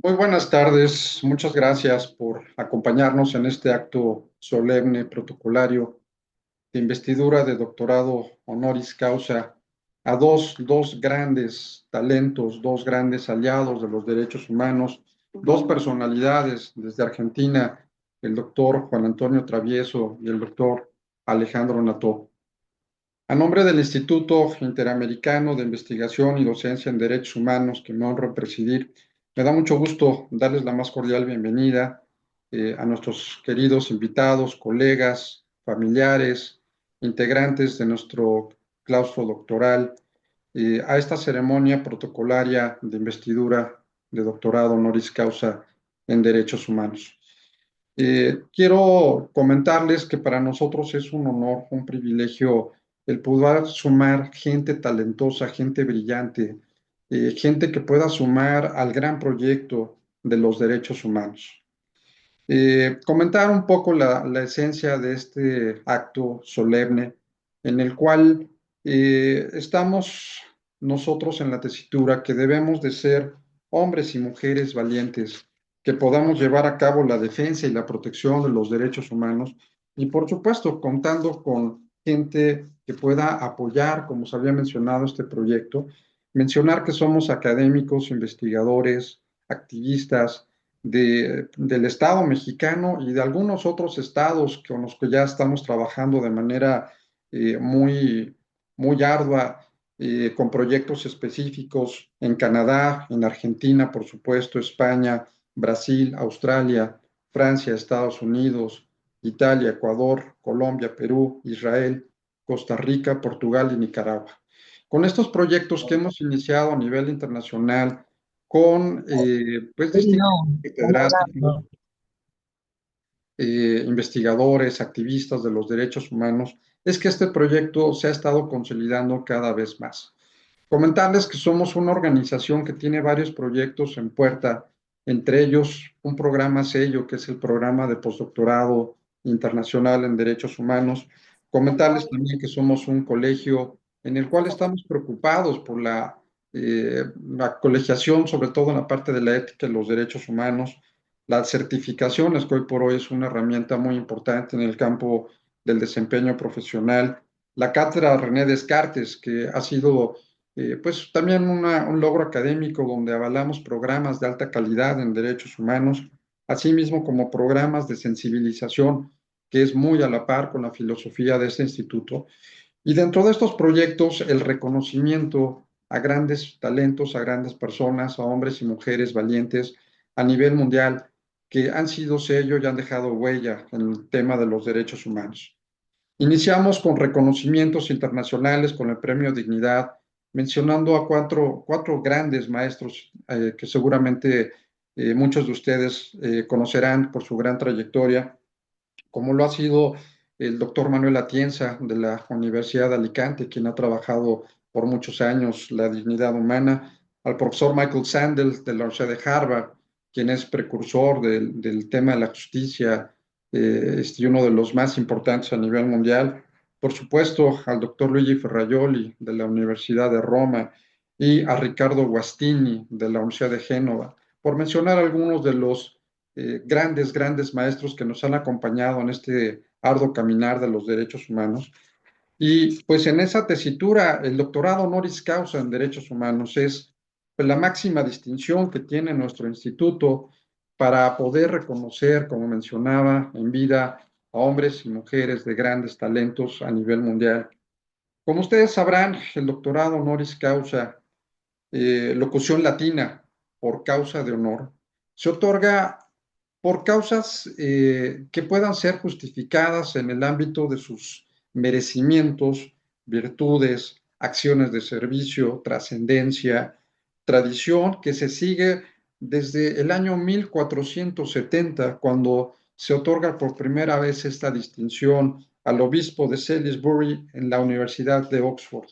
Muy buenas tardes, muchas gracias por acompañarnos en este acto solemne protocolario de investidura de doctorado honoris causa a dos grandes talentos, dos grandes aliados de los derechos humanos, dos personalidades desde Argentina, el doctor Juan Antonio Travieso y el doctor Alejandro Nató. A nombre del Instituto Interamericano de Investigación y Docencia en Derechos Humanos, que me honro presidir, me da mucho gusto darles la más cordial bienvenida a nuestros queridos invitados, colegas, familiares, integrantes de nuestro claustro doctoral, a esta ceremonia protocolaria de investidura de doctorado honoris causa en Derechos Humanos. Quiero comentarles que para nosotros es un honor, un privilegio el poder sumar gente talentosa, gente brillante, gente que pueda sumar al gran proyecto de los derechos humanos. Comentar un poco la esencia de este acto solemne en el cual estamos nosotros en la tesitura que debemos de ser hombres y mujeres valientes, que podamos llevar a cabo la defensa y la protección de los derechos humanos y por supuesto contando con gente que pueda apoyar, como se había mencionado, este proyecto, mencionar que somos académicos, investigadores, activistas, del Estado mexicano y de algunos otros estados con los que ya estamos trabajando de manera muy, muy ardua, con proyectos específicos en Canadá, en Argentina, por supuesto, España, Brasil, Australia, Francia, Estados Unidos, Italia, Ecuador, Colombia, Perú, Israel, Costa Rica, Portugal y Nicaragua. Con estos proyectos que hemos iniciado a nivel internacional, con pues distintos No, están catedráticos, hablando. investigadores, activistas de los derechos humanos, es que este proyecto se ha estado consolidando cada vez más. Comentarles que somos una organización que tiene varios proyectos en puerta, entre ellos un programa sello, que es el programa de postdoctorado internacional en derechos humanos. Comentarles también que somos un colegio en el cual estamos preocupados por la colegiación, sobre todo en la parte de la ética y los derechos humanos, las certificaciones, que hoy por hoy es una herramienta muy importante en el campo del desempeño profesional, la cátedra René Descartes, que ha sido pues también un logro académico donde avalamos programas de alta calidad en derechos humanos, asimismo como programas de sensibilización, que es muy a la par con la filosofía de este instituto. Y dentro de estos proyectos, el reconocimiento a grandes talentos, a grandes personas, a hombres y mujeres valientes a nivel mundial, que han sido sello y han dejado huella en el tema de los derechos humanos. Iniciamos con reconocimientos internacionales con el Premio Dignidad, mencionando a cuatro grandes maestros que seguramente muchos de ustedes conocerán por su gran trayectoria, como lo ha sido el doctor Manuel Atienza de la Universidad de Alicante, quien ha trabajado por muchos años la dignidad humana, al profesor Michael Sandel de la Universidad de Harvard, quien es precursor del tema de la justicia y uno de los más importantes a nivel mundial. Por supuesto, al doctor Luigi Ferrajoli de la Universidad de Roma y a Ricardo Guastini de la Universidad de Génova, por mencionar algunos de los grandes maestros que nos han acompañado en este arduo caminar de los derechos humanos. Y pues en esa tesitura, el doctorado honoris causa en derechos humanos es pues, la máxima distinción que tiene nuestro instituto para poder reconocer, como mencionaba, en vida a hombres y mujeres de grandes talentos a nivel mundial. Como ustedes sabrán, el doctorado honoris causa, locución latina, por causa de honor, se otorga por causas que puedan ser justificadas en el ámbito de sus merecimientos, virtudes, acciones de servicio, trascendencia, tradición que se sigue desde el año 1470, cuando se otorga por primera vez esta distinción al obispo de Salisbury en la Universidad de Oxford.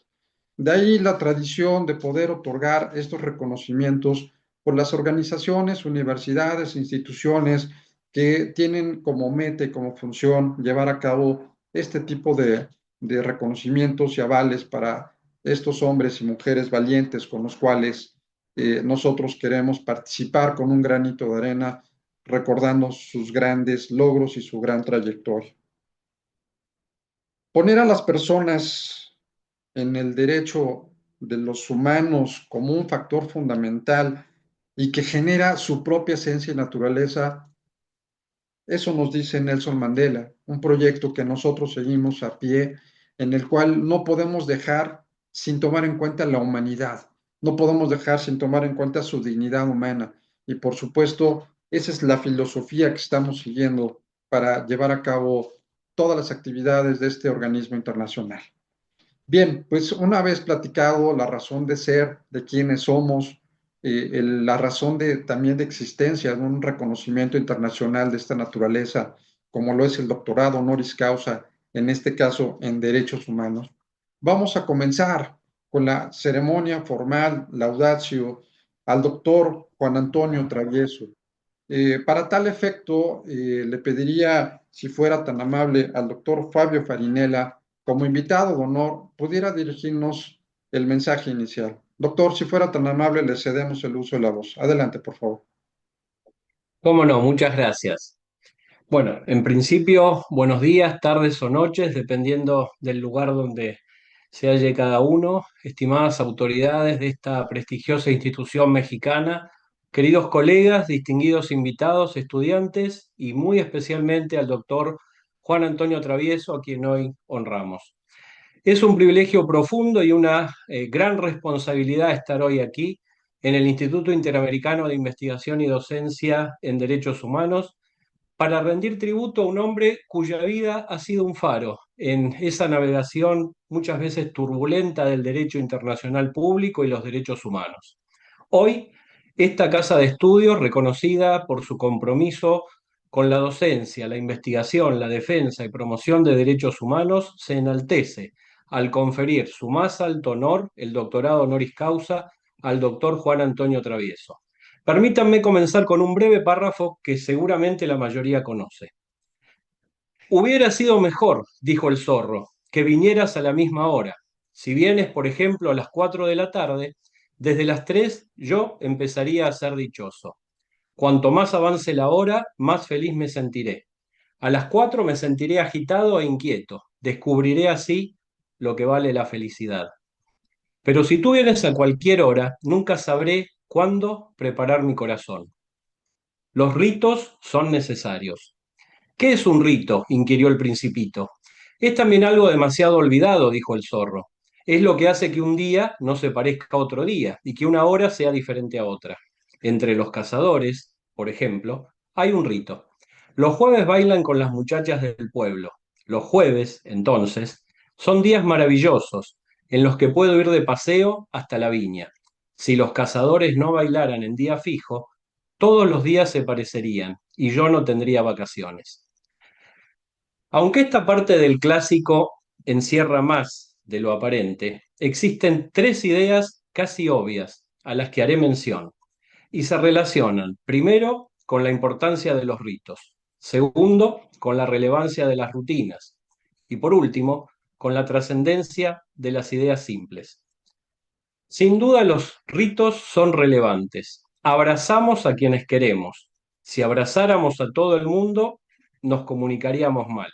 De ahí la tradición de poder otorgar estos reconocimientos por las organizaciones, universidades, instituciones que tienen como meta y como función llevar a cabo este tipo de reconocimientos y avales para estos hombres y mujeres valientes con los cuales nosotros queremos participar con un granito de arena, recordando sus grandes logros y su gran trayectoria. Poner a las personas en el derecho de los humanos como un factor fundamental y que genera su propia esencia y naturaleza, eso nos dice Nelson Mandela, un proyecto que nosotros seguimos a pie, en el cual no podemos dejar sin tomar en cuenta la humanidad, no podemos dejar sin tomar en cuenta su dignidad humana. Y por supuesto, esa es la filosofía que estamos siguiendo para llevar a cabo todas las actividades de este organismo internacional. Bien, pues una vez platicado la razón de ser, de quiénes somos, la razón también de existencia de un reconocimiento internacional de esta naturaleza, como lo es el doctorado honoris causa, en este caso en derechos humanos, vamos a comenzar con la ceremonia formal, laudatio, al doctor Juan Antonio Travieso. Para tal efecto, le pediría, si fuera tan amable, al doctor Fabio Farinella, como invitado de honor, pudiera dirigirnos el mensaje inicial. Doctor, si fuera tan amable, le cedemos el uso de la voz. Adelante, por favor. Cómo no, muchas gracias. Bueno, en principio, buenos días, tardes o noches, dependiendo del lugar donde se halle cada uno. Estimadas autoridades de esta prestigiosa institución mexicana, queridos colegas, distinguidos invitados, estudiantes y muy especialmente al doctor Juan Antonio Travieso, a quien hoy honramos. Es un privilegio profundo y una gran responsabilidad estar hoy aquí en el Instituto Interamericano de Investigación y Docencia en Derechos Humanos para rendir tributo a un hombre cuya vida ha sido un faro en esa navegación muchas veces turbulenta del derecho internacional público y los derechos humanos. Hoy, esta casa de estudios, reconocida por su compromiso con la docencia, la investigación, la defensa y promoción de derechos humanos, se enaltece al conferir su más alto honor, el doctorado honoris causa, al doctor Juan Antonio Travieso. Permítanme comenzar con un breve párrafo que seguramente la mayoría conoce. Hubiera sido mejor, dijo el zorro, que vinieras a la misma hora. Si vienes, por ejemplo, a las 4 de la tarde, desde las 3 yo empezaría a ser dichoso. Cuanto más avance la hora, más feliz me sentiré. A las 4 me sentiré agitado e inquieto. Descubriré así lo que vale la felicidad. Pero si tú vienes a cualquier hora, nunca sabré cuándo preparar mi corazón. Los ritos son necesarios. ¿Qué es un rito?, inquirió el principito. Es también algo demasiado olvidado, dijo el zorro. Es lo que hace que un día no se parezca a otro día y que una hora sea diferente a otra. Entre los cazadores, por ejemplo, hay un rito. Los jueves bailan con las muchachas del pueblo. Los jueves, entonces, son días maravillosos en los que puedo ir de paseo hasta la viña. Si los cazadores no bailaran en día fijo, todos los días se parecerían y yo no tendría vacaciones. Aunque esta parte del clásico encierra más de lo aparente, existen tres ideas casi obvias a las que haré mención y se relacionan, primero, con la importancia de los ritos, segundo, con la relevancia de las rutinas y por último, con la trascendencia de las ideas simples. Sin duda los ritos son relevantes. Abrazamos a quienes queremos. Si abrazáramos a todo el mundo, nos comunicaríamos mal.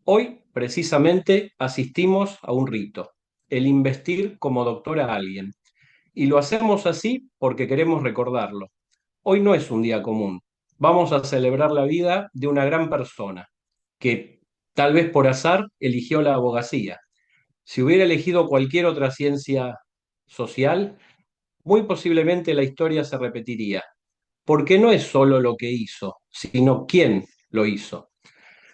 Hoy, precisamente, asistimos a un rito, el investir como doctor a alguien. Y lo hacemos así porque queremos recordarlo. Hoy no es un día común. Vamos a celebrar la vida de una gran persona que, tal vez por azar, eligió la abogacía. Si hubiera elegido cualquier otra ciencia social, muy posiblemente la historia se repetiría, porque no es solo lo que hizo, sino quién lo hizo.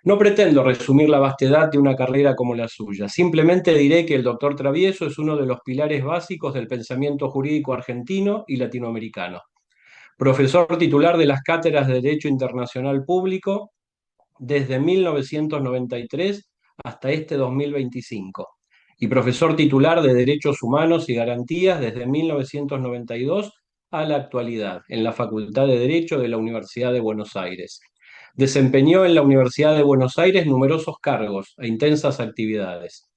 No pretendo resumir la vastedad de una carrera como la suya, simplemente diré que el doctor Travieso es uno de los pilares básicos del pensamiento jurídico argentino y latinoamericano. Profesor titular de las cátedras de Derecho Internacional Público desde 1993 hasta este 2025 y profesor titular de Derechos Humanos y Garantías desde 1992 a la actualidad en la Facultad de Derecho de la Universidad de Buenos Aires. Desempeñó en la Universidad de Buenos Aires numerosos cargos e intensas actividades.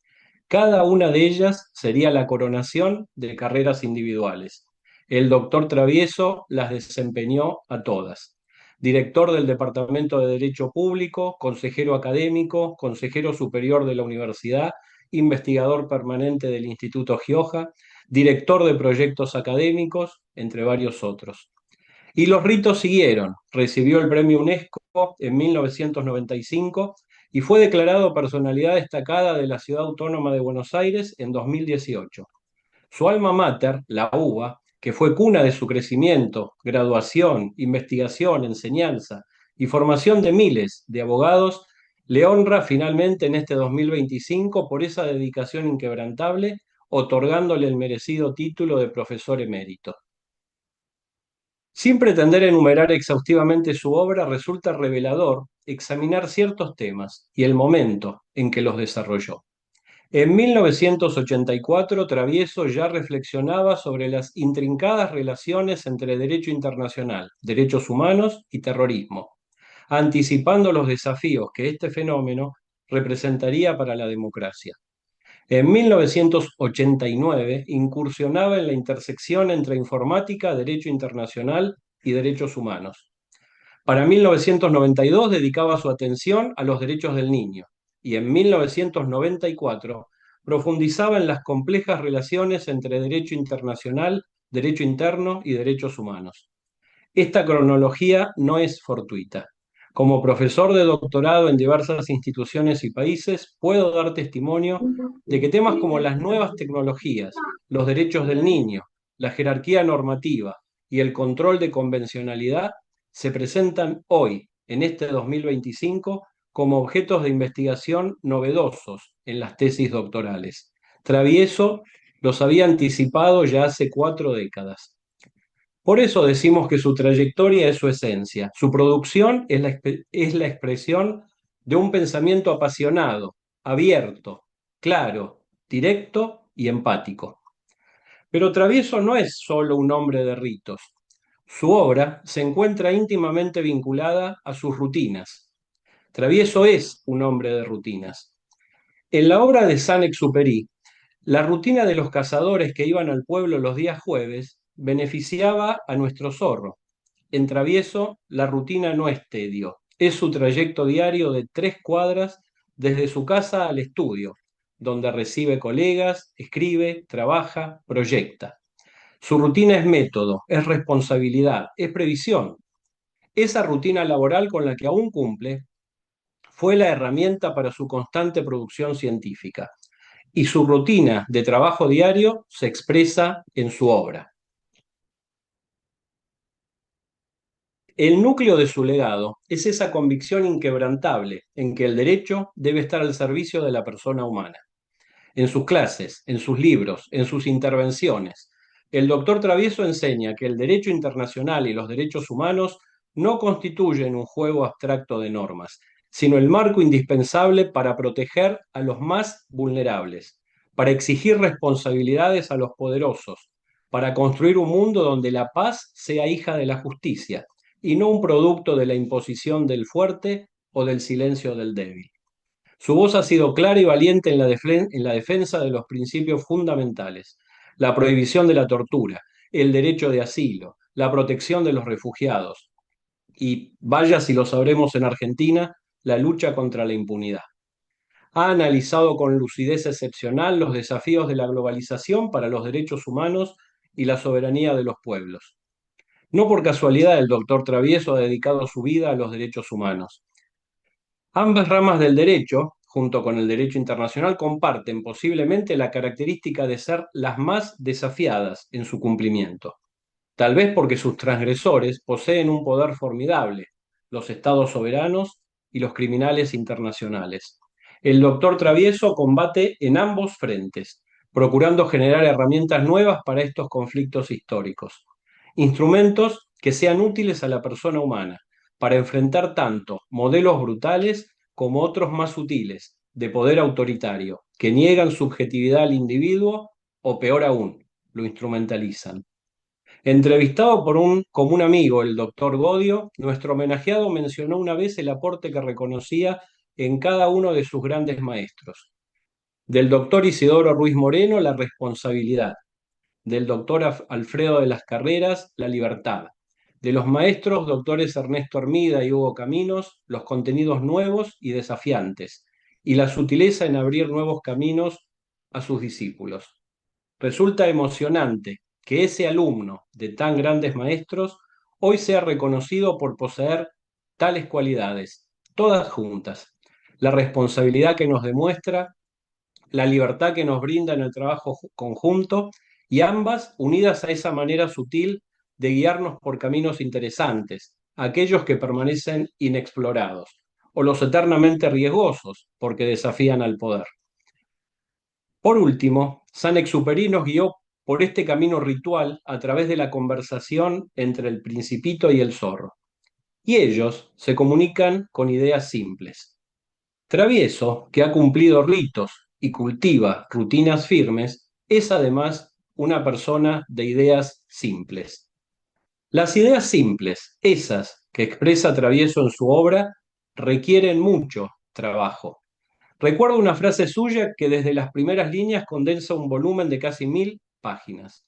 Cada una de ellas sería la coronación de carreras individuales. El doctor Travieso las desempeñó a todas. Director del Departamento de Derecho Público, consejero académico, consejero superior de la universidad, investigador permanente del Instituto Gioja, director de proyectos académicos, entre varios otros. Y los ritos siguieron. Recibió el premio UNESCO en 1995 y fue declarado personalidad destacada de la Ciudad Autónoma de Buenos Aires en 2018. Su alma mater, la UBA, que fue cuna de su crecimiento, graduación, investigación, enseñanza y formación de miles de abogados, le honra finalmente en este 2025 por esa dedicación inquebrantable, otorgándole el merecido título de profesor emérito. Sin pretender enumerar exhaustivamente su obra, resulta revelador examinar ciertos temas y el momento en que los desarrolló. En 1984, Travieso ya reflexionaba sobre las intrincadas relaciones entre derecho internacional, derechos humanos y terrorismo, anticipando los desafíos que este fenómeno representaría para la democracia. En 1989 incursionaba en la intersección entre informática, derecho internacional y derechos humanos. Para 1992 dedicaba su atención a los derechos del niño y en 1994 profundizaba en las complejas relaciones entre derecho internacional, derecho interno y derechos humanos. Esta cronología no es fortuita. Como profesor de doctorado en diversas instituciones y países, puedo dar testimonio de que temas como las nuevas tecnologías, los derechos del niño, la jerarquía normativa y el control de convencionalidad se presentan hoy, en este 2025, como objetos de investigación novedosos en las tesis doctorales. Travieso los había anticipado ya hace 4 décadas. Por eso decimos que su trayectoria es su esencia. Su producción es la expresión de un pensamiento apasionado, abierto, claro, directo y empático. Pero Travieso no es solo un hombre de ritos. Su obra se encuentra íntimamente vinculada a sus rutinas. Travieso es un hombre de rutinas. En la obra de Saint-Exupéry, la rutina de los cazadores que iban al pueblo los días jueves beneficiaba a nuestro zorro. En Travieso, la rutina no es tedio, es su trayecto diario de 3 cuadras desde su casa al estudio, donde recibe colegas, escribe, trabaja, proyecta. Su rutina es método, es responsabilidad, es previsión. Esa rutina laboral con la que aún cumple fue la herramienta para su constante producción científica y su rutina de trabajo diario se expresa en su obra. El núcleo de su legado es esa convicción inquebrantable en que el derecho debe estar al servicio de la persona humana. En sus clases, en sus libros, en sus intervenciones, el doctor Travieso enseña que el derecho internacional y los derechos humanos no constituyen un juego abstracto de normas, sino el marco indispensable para proteger a los más vulnerables, para exigir responsabilidades a los poderosos, para construir un mundo donde la paz sea hija de la justicia y no un producto de la imposición del fuerte o del silencio del débil. Su voz ha sido clara y valiente en la defensa de los principios fundamentales, la prohibición de la tortura, el derecho de asilo, la protección de los refugiados y, vaya si lo sabremos en Argentina, la lucha contra la impunidad. Ha analizado con lucidez excepcional los desafíos de la globalización para los derechos humanos y la soberanía de los pueblos. No por casualidad el doctor Travieso ha dedicado su vida a los derechos humanos. Ambas ramas del derecho, junto con el derecho internacional, comparten posiblemente la característica de ser las más desafiadas en su cumplimiento, tal vez porque sus transgresores poseen un poder formidable, los estados soberanos y los criminales internacionales. El doctor Travieso combate en ambos frentes, procurando generar herramientas nuevas para estos conflictos históricos, instrumentos que sean útiles a la persona humana para enfrentar tanto modelos brutales como otros más sutiles, de poder autoritario, que niegan subjetividad al individuo o, peor aún, lo instrumentalizan. Entrevistado por un común amigo, el doctor Godio, nuestro homenajeado mencionó una vez el aporte que reconocía en cada uno de sus grandes maestros. Del doctor Isidoro Ruiz Moreno, la responsabilidad. del doctor Alfredo de las Carreras, la libertad. De los maestros doctores Ernesto Hermida y Hugo Caminos, los contenidos nuevos y desafiantes, y la sutileza en abrir nuevos caminos a sus discípulos. Resulta emocionante que ese alumno de tan grandes maestros hoy sea reconocido por poseer tales cualidades, todas juntas. La responsabilidad que nos demuestra, la libertad que nos brinda en el trabajo conjunto y ambas unidas a esa manera sutil de guiarnos por caminos interesantes, aquellos que permanecen inexplorados, o los eternamente riesgosos porque desafían al poder. Por último, Saint-Exupéry nos guió por este camino ritual a través de la conversación entre el Principito y el zorro, y ellos se comunican con ideas simples. Travieso, que ha cumplido ritos y cultiva rutinas firmes, es además una persona de ideas simples. Las ideas simples, esas que expresa Travieso en su obra, requieren mucho trabajo. Recuerdo una frase suya que desde las primeras líneas condensa un volumen de casi 1000 páginas.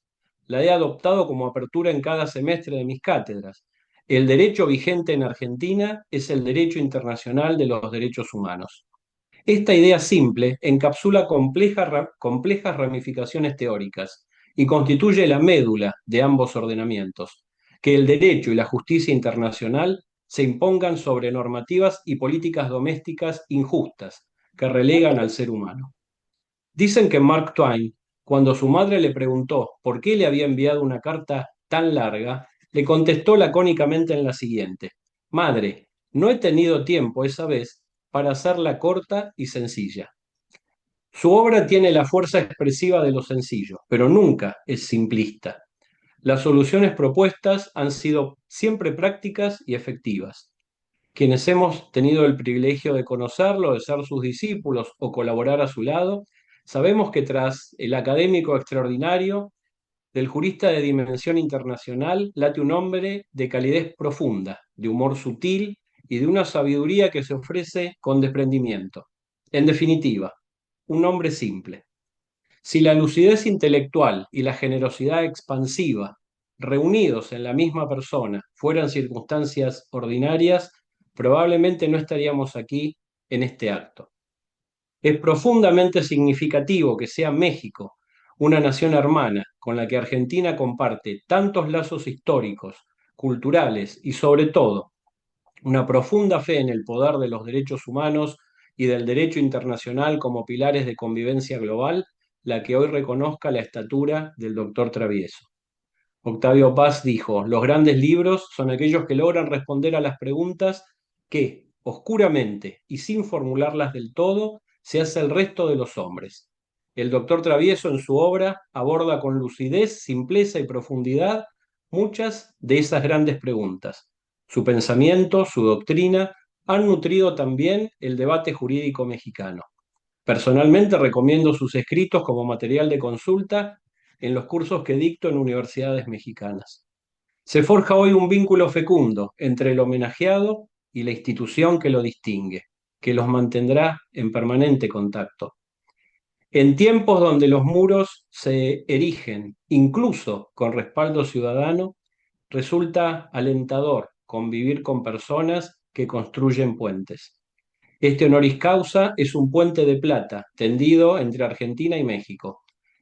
La he adoptado como apertura en cada semestre de mis cátedras. El derecho vigente en Argentina es el derecho internacional de los derechos humanos. Esta idea simple encapsula complejas ramificaciones teóricas y constituye la médula de ambos ordenamientos, que el derecho y la justicia internacional se impongan sobre normativas y políticas domésticas injustas que relegan al ser humano. Dicen que Mark Twain, cuando su madre le preguntó por qué le había enviado una carta tan larga, le contestó lacónicamente en la siguiente: Madre, no he tenido tiempo esa vez para hacerla corta y sencilla. Su obra tiene la fuerza expresiva de lo sencillo, pero nunca es simplista. Las soluciones propuestas han sido siempre prácticas y efectivas. Quienes hemos tenido el privilegio de conocerlo, de ser sus discípulos o colaborar a su lado, sabemos que tras el académico extraordinario, del jurista de dimensión internacional, late un hombre de calidez profunda, de humor sutil y de una sabiduría que se ofrece con desprendimiento. En definitiva, un hombre simple. Si la lucidez intelectual y la generosidad expansiva, reunidos en la misma persona, fueran circunstancias ordinarias, probablemente no estaríamos aquí en este acto. Es profundamente significativo que sea México, una nación hermana con la que Argentina comparte tantos lazos históricos, culturales y sobre todo una profunda fe en el poder de los derechos humanos y del derecho internacional como pilares de convivencia global, la que hoy reconozca la estatura del doctor Travieso. Octavio Paz dijo: los grandes libros son aquellos que logran responder a las preguntas que, oscuramente y sin formularlas del todo, se hace el resto de los hombres. El doctor Travieso en su obra aborda con lucidez, simpleza y profundidad muchas de esas grandes preguntas. Su pensamiento, su doctrina, han nutrido también el debate jurídico mexicano. Personalmente recomiendo sus escritos como material de consulta en los cursos que dicto en universidades mexicanas. Se forja hoy un vínculo fecundo entre el homenajeado y la institución que lo distingue, que los mantendrá en permanente contacto. En tiempos donde los muros se erigen, incluso con respaldo ciudadano, resulta alentador convivir con personas que construyen puentes. Este honoris causa es un puente de plata tendido entre Argentina y México,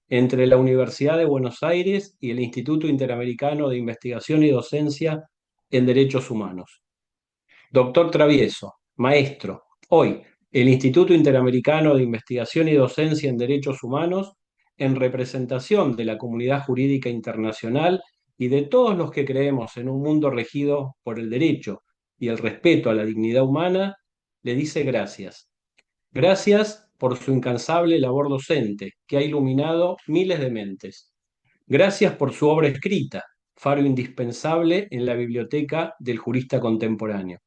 entre la Universidad de Buenos Aires y el Instituto Interamericano de Investigación y Docencia en Derechos Humanos. Doctor Travieso, maestro, hoy el Instituto Interamericano de Investigación y Docencia en Derechos Humanos, en representación de la comunidad jurídica internacional y de todos los que creemos en un mundo regido por el derecho y el respeto a la dignidad humana, le dice gracias. Gracias por su incansable labor docente, que ha iluminado miles de mentes. Gracias por su obra escrita, faro indispensable en la biblioteca del jurista contemporáneo.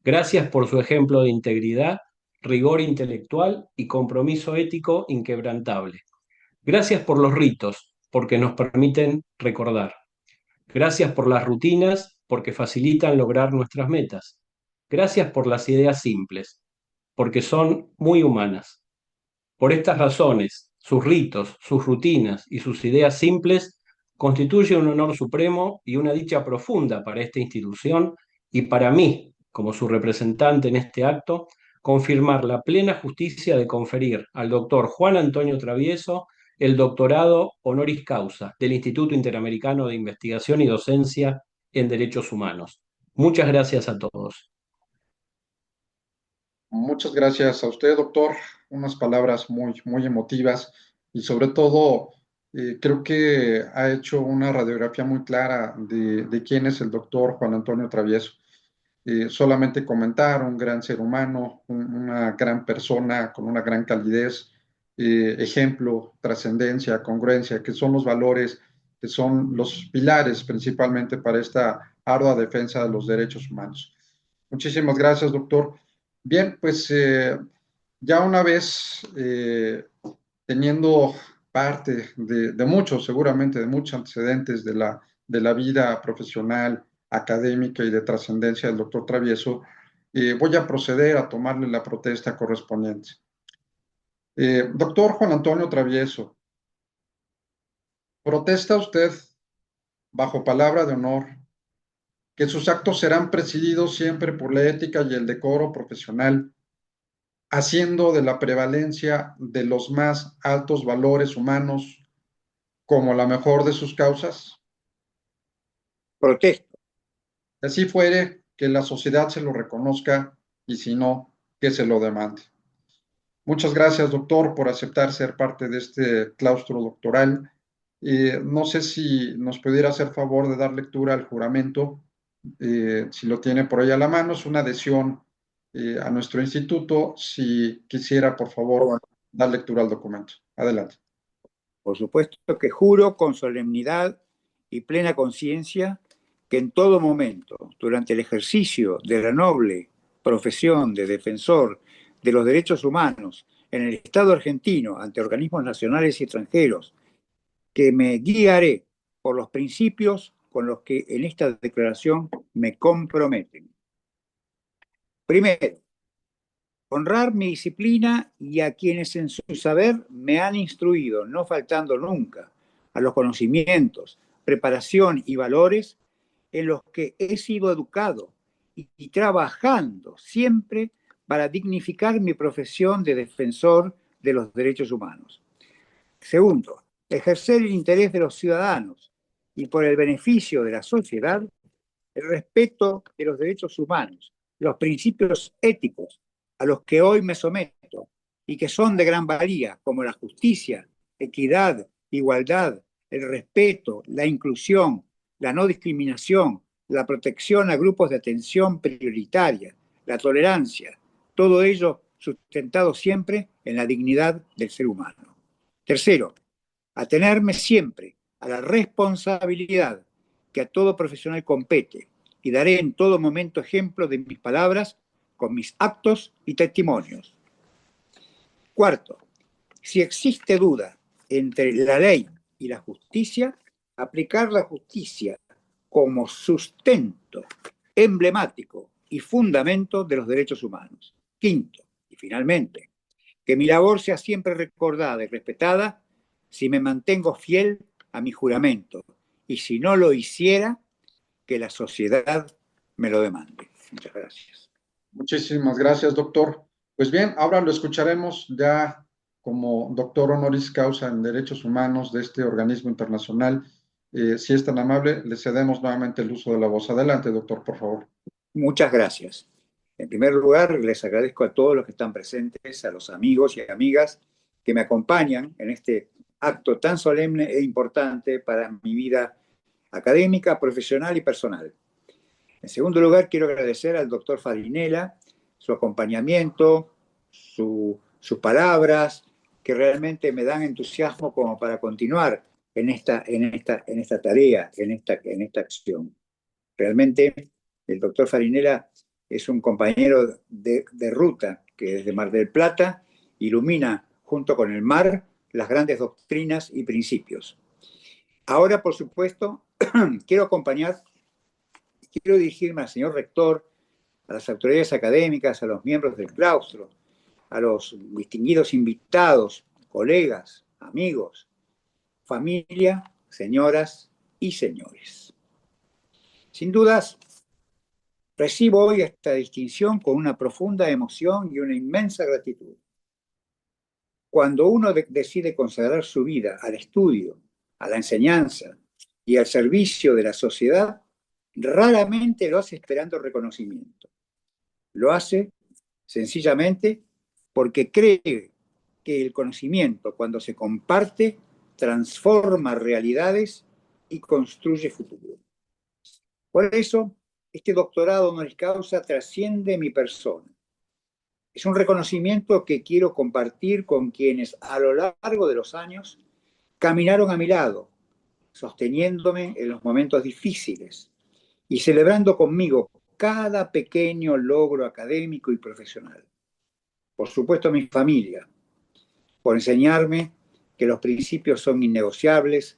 Gracias por su ejemplo de integridad, rigor intelectual y compromiso ético inquebrantable. Gracias por los ritos, porque nos permiten recordar. Gracias por las rutinas, porque facilitan lograr nuestras metas. Gracias por las ideas simples, porque son muy humanas. Por estas razones, sus ritos, sus rutinas y sus ideas simples constituye un honor supremo y una dicha profunda para esta institución y para mí, como su representante en este acto, confirmar la plena justicia de conferir al doctor Juan Antonio Travieso el doctorado honoris causa del Instituto Interamericano de Investigación y Docencia en Derechos Humanos. Muchas gracias a todos. Muchas gracias a usted, doctor. Unas palabras muy emotivas y sobre todo creo que ha hecho una radiografía muy clara de quién es el doctor Juan Antonio Travieso. Solamente comentar, un gran ser humano, una gran persona con una gran calidez, ejemplo, trascendencia, congruencia, que son los valores, que son los pilares principalmente para esta ardua defensa de los derechos humanos. Muchísimas gracias, doctor. Bien, pues ya una vez teniendo parte de muchos, seguramente de muchos antecedentes de la vida profesional, académica y de trascendencia del doctor Travieso, voy a proceder a tomarle la protesta correspondiente. Doctor Juan Antonio Travieso, ¿protesta usted bajo palabra de honor que sus actos serán presididos siempre por la ética y el decoro profesional, haciendo de la prevalencia de los más altos valores humanos como la mejor de sus causas? Protesto. Si así fuere, que la sociedad se lo reconozca y si no, que se lo demande. Muchas gracias, doctor, por aceptar ser parte de este claustro doctoral. No sé si nos pudiera hacer favor de dar lectura al juramento, si lo tiene por ahí a la mano. Es una adhesión a nuestro instituto. Si quisiera, por favor, dar lectura al documento. Adelante. Por supuesto que juro con solemnidad y plena conciencia que en todo momento, durante el ejercicio de la noble profesión de defensor de los derechos humanos en el Estado argentino ante organismos nacionales y extranjeros, que me guiaré por los principios con los que en esta declaración me comprometen. Primero, honrar mi disciplina y a quienes en su saber me han instruido, no faltando nunca a los conocimientos, preparación y valores en los que he sido educado y trabajando siempre para dignificar mi profesión de defensor de los derechos humanos. Segundo, ejercer el interés de los ciudadanos y por el beneficio de la sociedad, el respeto de los derechos humanos, los principios éticos a los que hoy me someto y que son de gran valía, como la justicia, equidad, igualdad, el respeto, la inclusión, la no discriminación, la protección a grupos de atención prioritaria, la tolerancia, todo ello sustentado siempre en la dignidad del ser humano. Tercero, atenerme siempre a la responsabilidad que a todo profesional compete y daré en todo momento ejemplo de mis palabras con mis actos y testimonios. Cuarto, si existe duda entre la ley y la justicia, aplicar la justicia como sustento emblemático y fundamento de los derechos humanos. Quinto, y finalmente, que mi labor sea siempre recordada y respetada si me mantengo fiel a mi juramento y si no lo hiciera, que la sociedad me lo demande. Muchas gracias. Muchísimas gracias, doctor. Pues bien, ahora lo escucharemos ya como doctor honoris causa en derechos humanos de este organismo internacional. Si es tan amable, le cedemos nuevamente el uso de la voz. Adelante, doctor, por favor. Muchas gracias. En primer lugar, les agradezco a todos los que están presentes, a los amigos y amigas que me acompañan en este acto tan solemne e importante para mi vida académica, profesional y personal. En segundo lugar, quiero agradecer al doctor Farinella su acompañamiento, sus palabras, que realmente me dan entusiasmo como para continuar en esta tarea, en esta acción. Realmente el doctor Farinella es un compañero de ruta que desde Mar del Plata ilumina junto con el mar las grandes doctrinas y principios. Ahora, por supuesto, quiero dirigirme al señor rector, a las autoridades académicas, a los miembros del claustro, a los distinguidos invitados, colegas, amigos, familia, señoras y señores. Sin dudas, recibo hoy esta distinción con una profunda emoción y una inmensa gratitud. Cuando uno decide consagrar su vida al estudio, a la enseñanza y al servicio de la sociedad, raramente lo hace esperando reconocimiento. Lo hace sencillamente porque cree que el conocimiento, cuando se comparte, transforma realidades y construye futuro. Por eso, este doctorado honoris causa trasciende mi persona. Es un reconocimiento que quiero compartir con quienes a lo largo de los años caminaron a mi lado, sosteniéndome en los momentos difíciles y celebrando conmigo cada pequeño logro académico y profesional. Por supuesto, mi familia, por enseñarme que los principios son innegociables,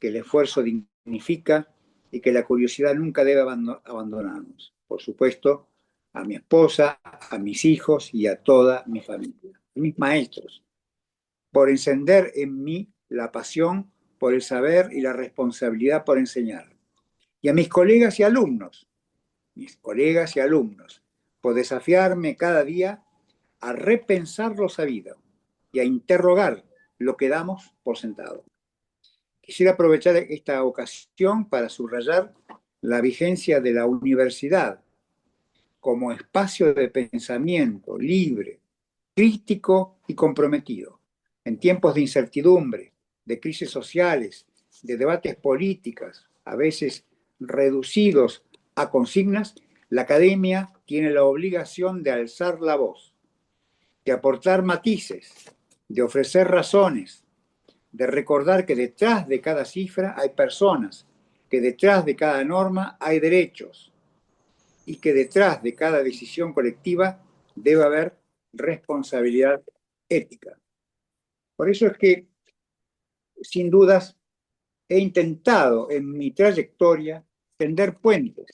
que el esfuerzo dignifica y que la curiosidad nunca debe abandonarnos. Por supuesto, a mi esposa, a mis hijos y a toda mi familia. Mis maestros, por encender en mí la pasión por el saber y la responsabilidad por enseñar. Y a mis colegas y alumnos, por desafiarme cada día a repensar lo sabido y a interrogar lo que damos por sentado. Quisiera aprovechar esta ocasión para subrayar la vigencia de la universidad como espacio de pensamiento libre, crítico y comprometido. En tiempos de incertidumbre, de crisis sociales, de debates políticos, a veces reducidos a consignas, la academia tiene la obligación de alzar la voz, de aportar matices, de ofrecer razones, de recordar que detrás de cada cifra hay personas, que detrás de cada norma hay derechos y que detrás de cada decisión colectiva debe haber responsabilidad ética. Por eso es que, sin dudas, he intentado en mi trayectoria tender puentes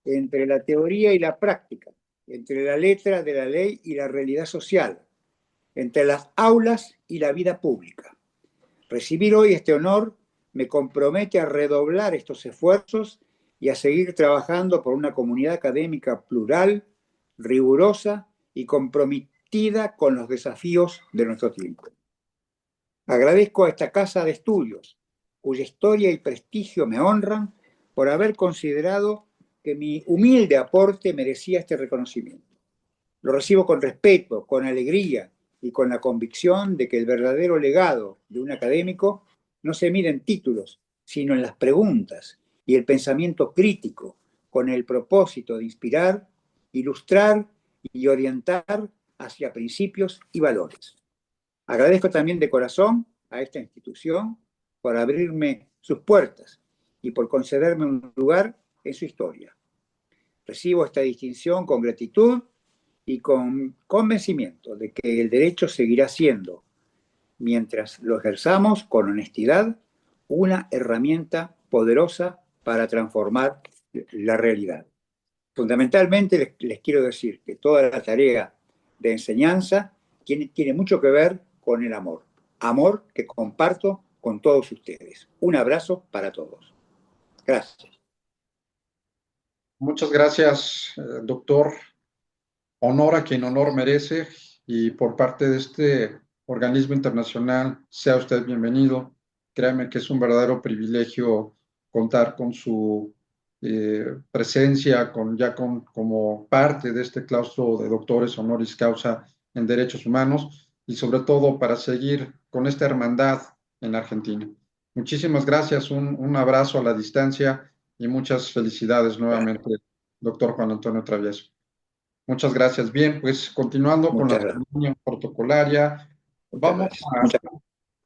entre la teoría y la práctica, entre la letra de la ley y la realidad social, entre las aulas y la vida pública. Recibir hoy este honor me compromete a redoblar estos esfuerzos y a seguir trabajando por una comunidad académica plural, rigurosa y comprometida con los desafíos de nuestro tiempo. Agradezco a esta casa de estudios, cuya historia y prestigio me honran, por haber considerado que mi humilde aporte merecía este reconocimiento. Lo recibo con respeto, con alegría y con la convicción de que el verdadero legado de un académico no se mide en títulos, sino en las preguntas y el pensamiento crítico, con el propósito de inspirar, ilustrar y orientar hacia principios y valores. Agradezco también de corazón a esta institución por abrirme sus puertas y por concederme un lugar en su historia. Recibo esta distinción con gratitud y con convencimiento de que el derecho seguirá siendo, mientras lo ejerzamos con honestidad, una herramienta poderosa para transformar la realidad. Fundamentalmente les quiero decir que toda la tarea de enseñanza tiene mucho que ver con el amor. Amor que comparto con todos ustedes. Un abrazo para todos. Gracias. Muchas gracias, doctor. Honor a quien honor merece, y por parte de este organismo internacional, sea usted bienvenido. Créame que es un verdadero privilegio contar con su presencia, como parte de este claustro de doctores honoris causa en derechos humanos, y sobre todo para seguir con esta hermandad en Argentina. Muchísimas gracias, un abrazo a la distancia y muchas felicidades nuevamente, doctor Juan Antonio Travieso. Muchas gracias. Bien, pues continuando con la ceremonia protocolaria, vamos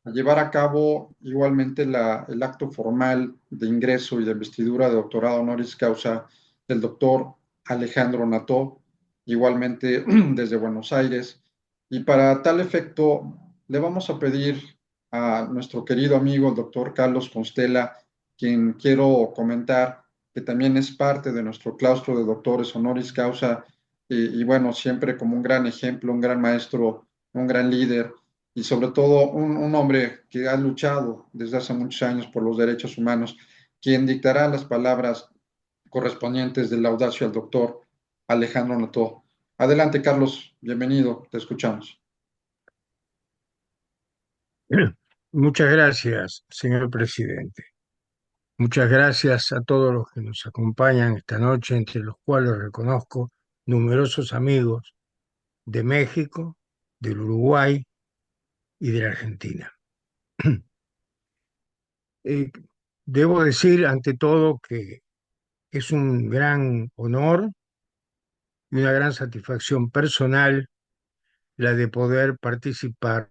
a llevar a cabo igualmente el acto formal de ingreso y de investidura de doctorado honoris causa del doctor Alejandro Nató, igualmente desde Buenos Aires. Y para tal efecto, le vamos a pedir a nuestro querido amigo, el doctor Carlos Constella, quien quiero comentar que también es parte de nuestro claustro de doctores honoris causa, y bueno, siempre como un gran ejemplo, un gran maestro, un gran líder, y sobre todo un hombre que ha luchado desde hace muchos años por los derechos humanos. quien dictará las palabras correspondientes del laudacio al doctor Alejandro Nató. Adelante, Carlos, bienvenido, te escuchamos. Muchas gracias, señor presidente. Muchas gracias a todos los que nos acompañan esta noche, entre los cuales reconozco numerosos amigos de México, del Uruguay y de la Argentina. Eh, Debo decir, ante todo, que es un gran honor y una gran satisfacción personal la de poder participar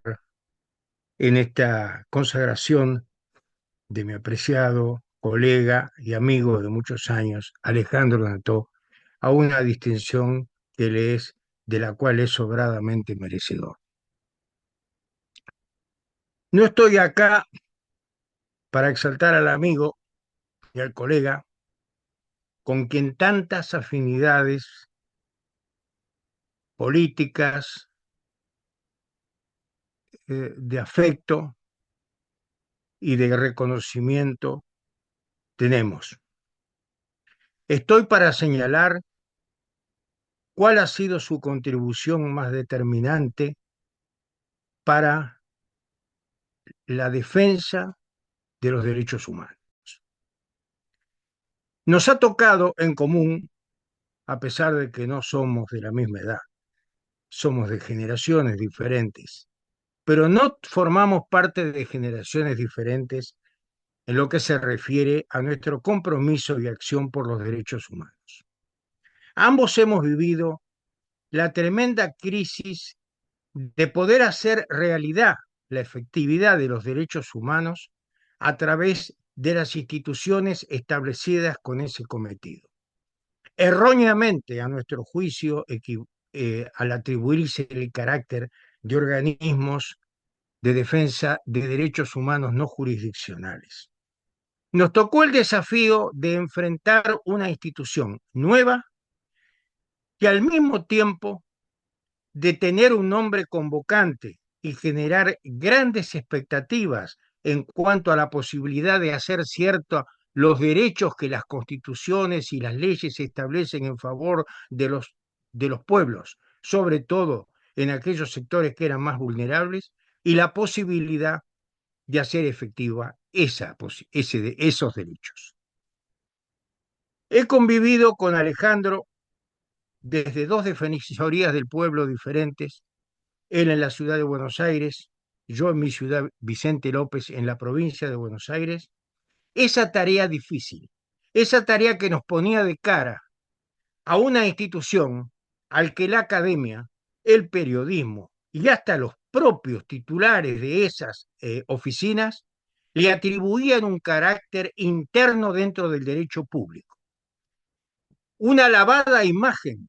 en esta consagración de mi apreciado colega y amigo de muchos años, Alejandro Nató, a una distinción que le es, de la cual es sobradamente merecedor. No estoy acá para exaltar al amigo y al colega con quien tantas afinidades políticas, de afecto y de reconocimiento tenemos. Estoy para señalar cuál ha sido su contribución más determinante para la defensa de los derechos humanos. Nos ha tocado en común, a pesar de que no somos de la misma edad, somos de generaciones diferentes, pero no formamos parte de generaciones diferentes en lo que se refiere a nuestro compromiso y acción por los derechos humanos. Ambos hemos vivido la tremenda crisis de poder hacer realidad la efectividad de los derechos humanos a través de las instituciones establecidas con ese cometido. Erróneamente, a nuestro juicio, al atribuirse el carácter de organismos de defensa de derechos humanos no jurisdiccionales. Nos tocó el desafío de enfrentar una institución nueva que al mismo tiempo de tener un nombre convocante y generar grandes expectativas en cuanto a la posibilidad de hacer cierto los derechos que las constituciones y las leyes establecen en favor de los pueblos, sobre todo en aquellos sectores que eran más vulnerables, y la posibilidad de hacer efectiva esos derechos. He convivido con Alejandro desde dos defensorías del pueblo diferentes, él en la ciudad de Buenos Aires, yo en mi ciudad, Vicente López, en la provincia de Buenos Aires. Esa tarea difícil, esa tarea que nos ponía de cara a una institución al que la academia, el periodismo y hasta los propios titulares de esas oficinas le atribuían un carácter interno dentro del derecho público. Una lavada imagen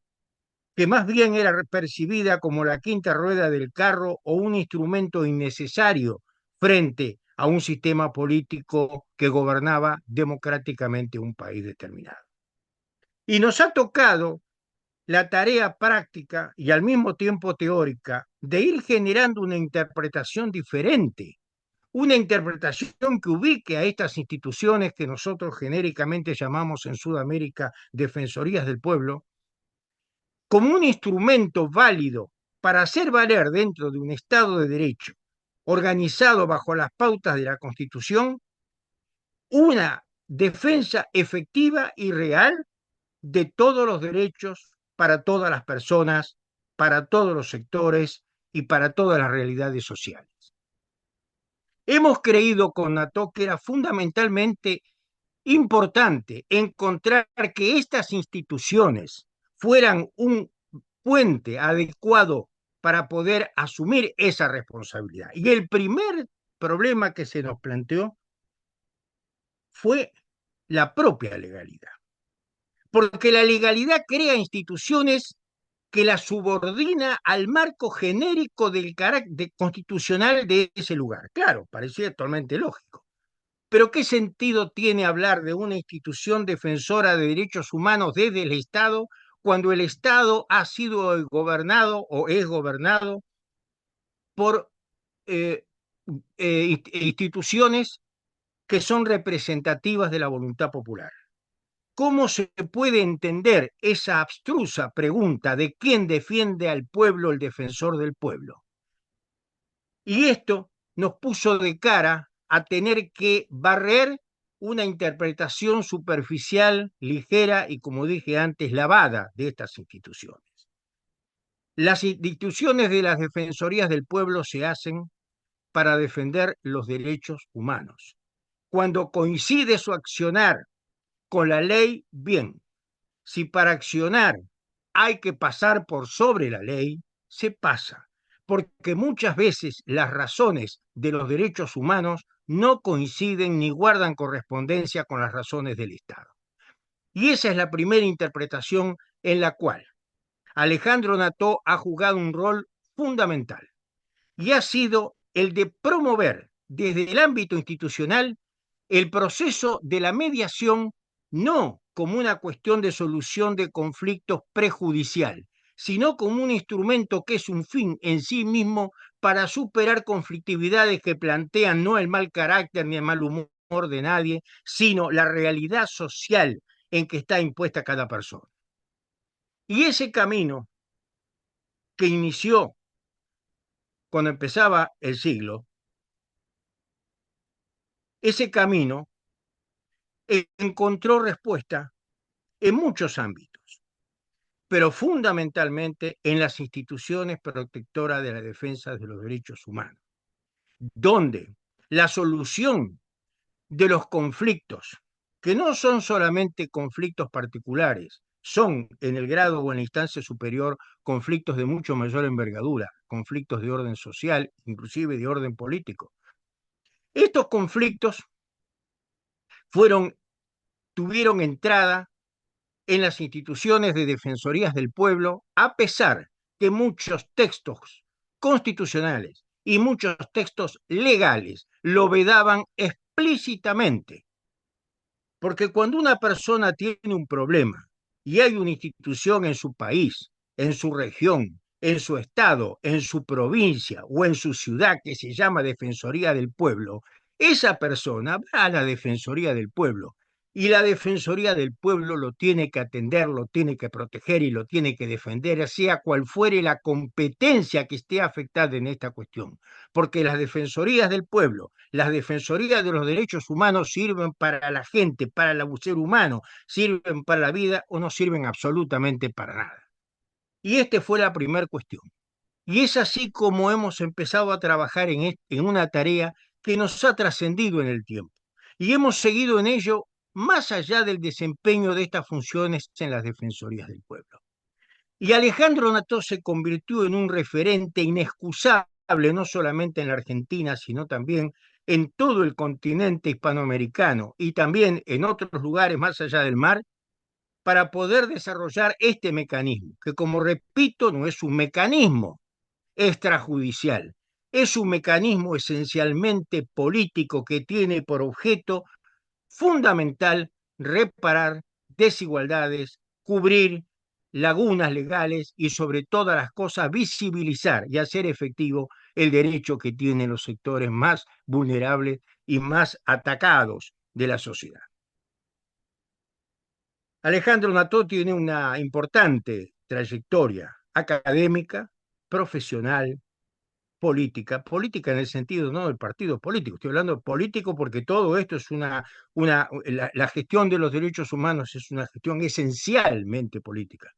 que más bien era percibida como la quinta rueda del carro o un instrumento innecesario frente a un sistema político que gobernaba democráticamente un país determinado. Y nos ha tocado la tarea práctica y al mismo tiempo teórica de ir generando una interpretación diferente, una interpretación que ubique a estas instituciones que nosotros genéricamente llamamos en Sudamérica defensorías del pueblo, como un instrumento válido para hacer valer dentro de un Estado de Derecho organizado bajo las pautas de la Constitución una defensa efectiva y real de todos los derechos para todas las personas, para todos los sectores y para todas las realidades sociales. Hemos creído con Nató que era fundamentalmente importante encontrar que estas instituciones fueran un puente adecuado para poder asumir esa responsabilidad. Y el primer problema que se nos planteó fue la propia legalidad. Porque la legalidad crea instituciones que la subordina al marco genérico del carácter constitucional de ese lugar. Claro, parecía totalmente lógico. Pero ¿qué sentido tiene hablar de una institución defensora de derechos humanos desde el Estado cuando el Estado ha sido gobernado o es gobernado por instituciones que son representativas de la voluntad popular. ¿Cómo se puede entender esa abstrusa pregunta de quién defiende al pueblo, el defensor del pueblo? Y esto nos puso de cara a tener que barrer una interpretación superficial, ligera y, como dije antes, lavada de estas instituciones. Las instituciones de las defensorías del pueblo se hacen para defender los derechos humanos. Cuando coincide su accionar con la ley, bien. Si para accionar hay que pasar por sobre la ley, se pasa, porque muchas veces las razones de los derechos humanos no coinciden ni guardan correspondencia con las razones del Estado. Y esa es la primera interpretación en la cual Alejandro Nató ha jugado un rol fundamental y ha sido el de promover desde el ámbito institucional el proceso de la mediación no como una cuestión de solución de conflictos prejudicial, sino como un instrumento que es un fin en sí mismo para superar conflictividades que plantean no el mal carácter ni el mal humor de nadie, sino la realidad social en que está impuesta cada persona. Y ese camino que inició cuando empezaba el siglo, ese camino encontró respuesta en muchos ámbitos, pero fundamentalmente en las instituciones protectoras de la defensa de los derechos humanos, donde la solución de los conflictos, que no son solamente conflictos particulares, son en el grado o en la instancia superior conflictos de mucho mayor envergadura, conflictos de orden social, inclusive de orden político. Estos conflictos tuvieron entrada en las instituciones de defensorías del pueblo, a pesar que muchos textos constitucionales y muchos textos legales lo vedaban explícitamente. Porque cuando una persona tiene un problema y hay una institución en su país, en su región, en su estado, en su provincia o en su ciudad que se llama Defensoría del Pueblo, esa persona va a la Defensoría del Pueblo y la Defensoría del Pueblo lo tiene que atender, lo tiene que proteger y lo tiene que defender, sea cual fuere la competencia que esté afectada en esta cuestión. Porque las Defensorías del Pueblo, las Defensorías de los Derechos Humanos sirven para la gente, para el ser humano, sirven para la vida o no sirven absolutamente para nada. Y esta fue la primera cuestión. Y es así como hemos empezado a trabajar en una tarea que nos ha trascendido en el tiempo. Y hemos seguido en ello más allá del desempeño de estas funciones en las Defensorías del Pueblo. Y Alejandro Nató se convirtió en un referente inexcusable, no solamente en la Argentina, sino también en todo el continente hispanoamericano y también en otros lugares más allá del mar, para poder desarrollar este mecanismo, que como repito, no es un mecanismo extrajudicial, es un mecanismo esencialmente político que tiene por objeto fundamental reparar desigualdades, cubrir lagunas legales y sobre todas las cosas visibilizar y hacer efectivo el derecho que tienen los sectores más vulnerables y más atacados de la sociedad. Alejandro Nató tiene una importante trayectoria académica, profesional, política en el sentido no del partido político, estoy hablando de político porque todo esto es la gestión de los derechos humanos es una gestión esencialmente política.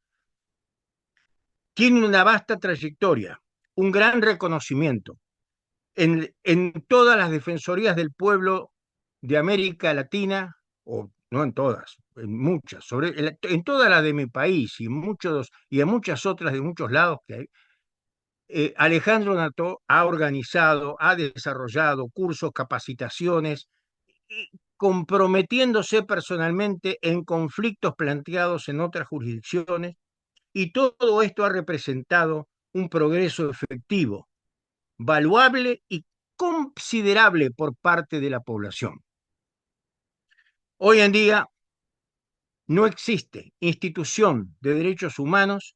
Tiene una vasta trayectoria, un gran reconocimiento en todas las defensorías del pueblo de América Latina, o no en todas, en muchas, en todas las de mi país y en muchas otras de muchos lados que hay. Alejandro Nató ha organizado, ha desarrollado cursos, capacitaciones, comprometiéndose personalmente en conflictos planteados en otras jurisdicciones, y todo esto ha representado un progreso efectivo, valuable y considerable por parte de la población. Hoy en día no existe institución de derechos humanos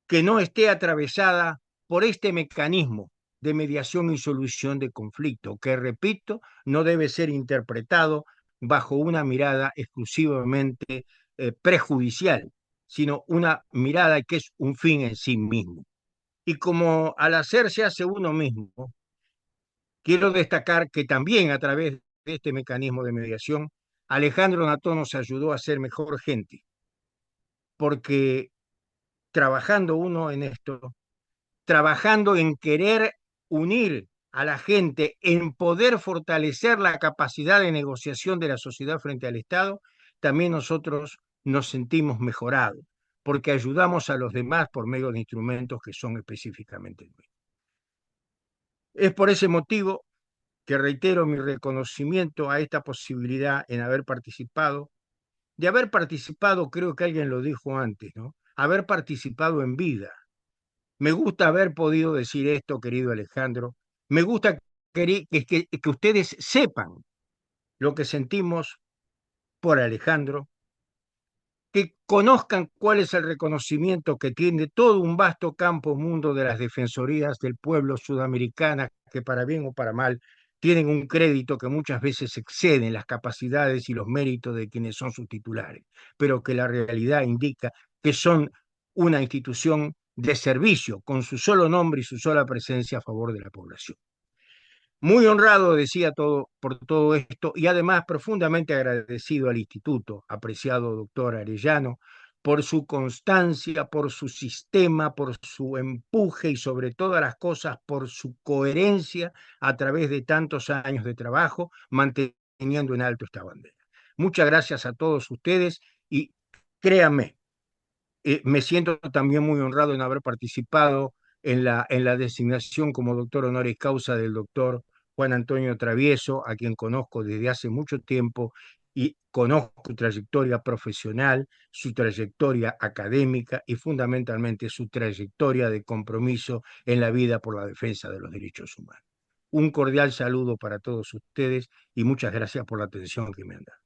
que no esté atravesada por este mecanismo de mediación y solución de conflicto, que repito, no debe ser interpretado bajo una mirada exclusivamente prejudicial, sino una mirada que es un fin en sí mismo. Y como al hacerse hace uno mismo, quiero destacar que también a través de este mecanismo de mediación, Alejandro Nató nos ayudó a ser mejor gente, porque trabajando uno en esto, trabajando en querer unir a la gente, en poder fortalecer la capacidad de negociación de la sociedad frente al Estado, también nosotros nos sentimos mejorados, porque ayudamos a los demás por medio de instrumentos que son específicamente nuestros. Es por ese motivo que reitero mi reconocimiento a esta posibilidad en haber participado. De haber participado, creo que alguien lo dijo antes, ¿no? Haber participado en vida. Me gusta haber podido decir esto, querido Alejandro. Me gusta que ustedes sepan lo que sentimos por Alejandro, que conozcan cuál es el reconocimiento que tiene todo un vasto campo mundo de las defensorías del pueblo sudamericana, que para bien o para mal tienen un crédito que muchas veces exceden las capacidades y los méritos de quienes son sus titulares, pero que la realidad indica que son una institución de servicio con su solo nombre y su sola presencia a favor de la población. Muy honrado, decía todo por todo esto, y además profundamente agradecido al instituto, apreciado doctor Arellano, por su constancia, por su sistema, por su empuje y sobre todas las cosas por su coherencia a través de tantos años de trabajo, manteniendo en alto esta bandera. Muchas gracias a todos ustedes y créanme, me siento también muy honrado en haber participado en la designación como doctor honoris causa del doctor Juan Antonio Travieso, a quien conozco desde hace mucho tiempo y conozco su trayectoria profesional, su trayectoria académica y fundamentalmente su trayectoria de compromiso en la vida por la defensa de los derechos humanos. Un cordial saludo para todos ustedes y muchas gracias por la atención que me han dado.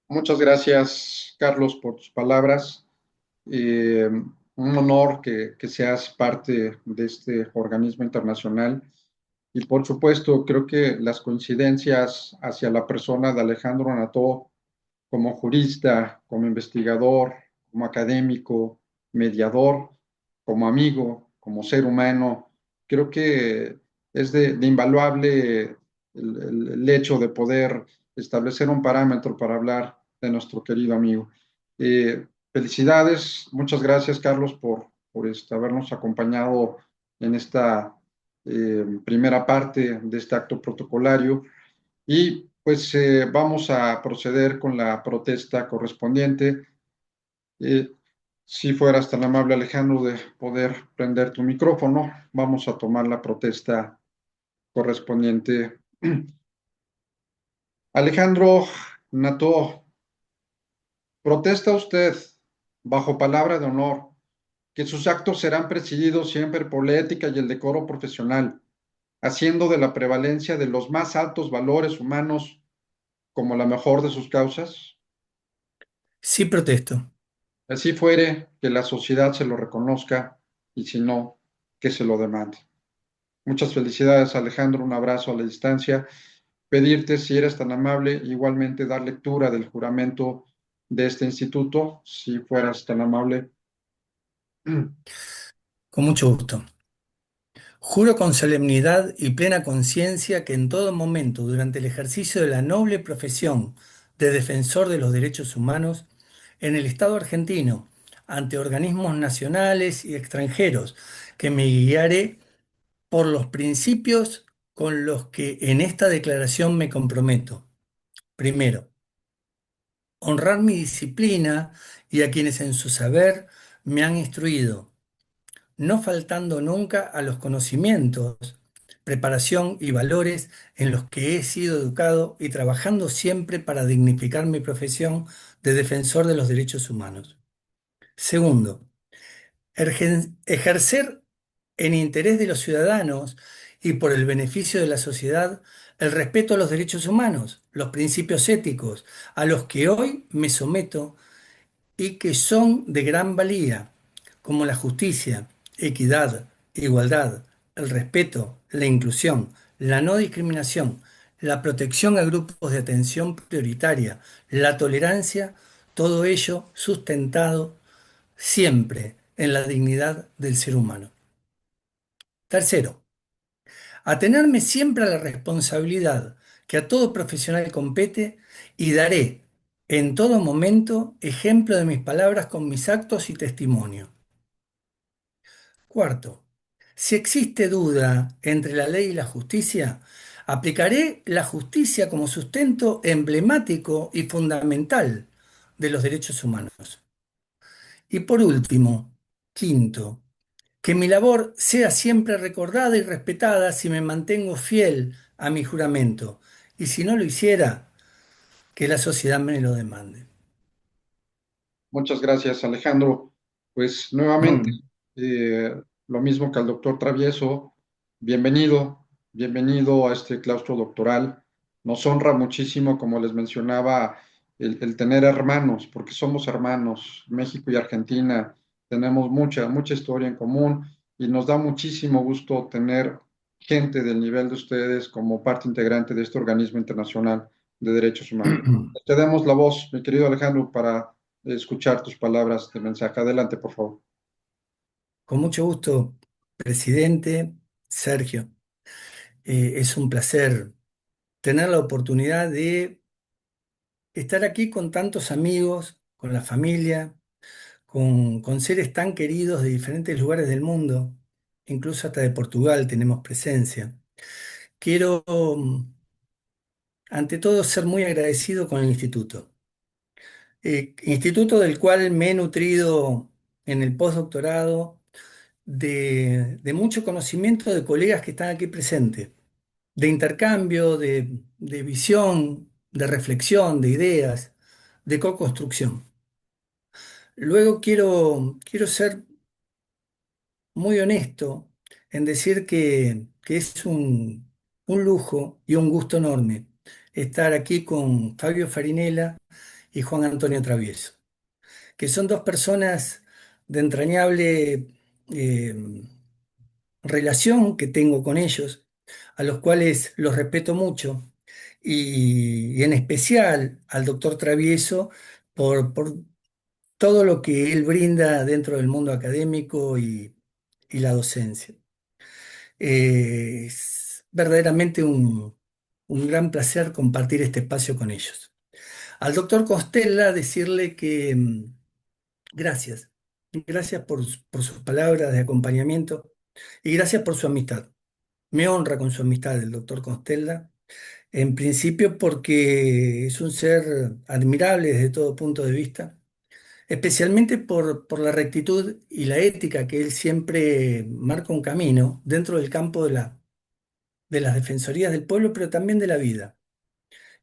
Muchas gracias, Carlos, por tus palabras. Un honor que seas parte de este organismo internacional. Y por supuesto, creo que las coincidencias hacia la persona de Alejandro Nató como jurista, como investigador, como académico, mediador, como amigo, como ser humano, creo que es de invaluable el hecho de poder establecer un parámetro para hablar de nuestro querido amigo. Felicidades, muchas gracias Carlos por habernos acompañado en esta primera parte de este acto protocolario. Y pues vamos a proceder con la protesta correspondiente. Si fueras tan amable, Alejandro, de poder prender tu micrófono, vamos a tomar la protesta correspondiente. Alejandro Nató, protesta usted, bajo palabra de honor, que sus actos serán presididos siempre por la ética y el decoro profesional, haciendo de la prevalencia de los más altos valores humanos como la mejor de sus causas. Sí, protesto. Así fuere, que la sociedad se lo reconozca y si no, que se lo demande. Muchas felicidades, Alejandro, un abrazo a la distancia. Pedirte, si eres tan amable, igualmente dar lectura del juramento de este instituto, si fueras tan amable. Con mucho gusto. Juro con solemnidad y plena conciencia que en todo momento, durante el ejercicio de la noble profesión de defensor de los derechos humanos, en el Estado argentino, ante organismos nacionales y extranjeros, que me guiaré por los principios con los que en esta declaración me comprometo. Primero, honrar mi disciplina y a quienes en su saber me han instruido, no faltando nunca a los conocimientos, preparación y valores en los que he sido educado y trabajando siempre para dignificar mi profesión de defensor de los derechos humanos. Segundo, ejercer en interés de los ciudadanos y por el beneficio de la sociedad el respeto a los derechos humanos, los principios éticos a los que hoy me someto y que son de gran valía, como la justicia, equidad, igualdad, el respeto, la inclusión, la no discriminación, la protección a grupos de atención prioritaria, la tolerancia, todo ello sustentado siempre en la dignidad del ser humano. Tercero, atenerme siempre a la responsabilidad que a todo profesional compete y daré en todo momento ejemplo de mis palabras con mis actos y testimonio. Cuarto, si existe duda entre la ley y la justicia, aplicaré la justicia como sustento emblemático y fundamental de los derechos humanos. Y por último, quinto, que mi labor sea siempre recordada y respetada si me mantengo fiel a mi juramento, y si no lo hiciera, que la sociedad me lo demande. Muchas gracias, Alejandro. Pues nuevamente, lo mismo que al doctor Travieso, bienvenido, bienvenido a este claustro doctoral. Nos honra muchísimo, como les mencionaba, el tener hermanos, porque somos hermanos, México y Argentina, tenemos mucha, mucha historia en común y nos da muchísimo gusto tener gente del nivel de ustedes como parte integrante de este organismo internacional de derechos humanos. Te damos la voz, mi querido Alejandro, para escuchar tus palabras de mensaje. Adelante, por favor. Con mucho gusto, presidente Sergio. Es un placer tener la oportunidad de estar aquí con tantos amigos, con la familia, con seres tan queridos de diferentes lugares del mundo, incluso hasta de Portugal tenemos presencia. Quiero, ante todo, ser muy agradecido con el instituto. Instituto del cual me he nutrido en el postdoctorado de mucho conocimiento de colegas que están aquí presentes, de intercambio, de visión, de reflexión, de ideas, de co-construcción. Luego quiero ser muy honesto en decir que es un lujo y un gusto enorme estar aquí con Fabio Farinella y Juan Antonio Travieso, que son dos personas de entrañable eh, relación que tengo con ellos, a los cuales los respeto mucho, y en especial al doctor Travieso por todo lo que él brinda dentro del mundo académico y la docencia. Es verdaderamente un gran placer compartir este espacio con ellos. Al doctor Costella decirle que gracias, gracias por sus palabras de acompañamiento y gracias por su amistad. Me honra con su amistad el doctor Costella, en principio porque es un ser admirable desde todo punto de vista, especialmente por la rectitud y la ética que él siempre marca un camino dentro del campo de las defensorías del pueblo, pero también de la vida.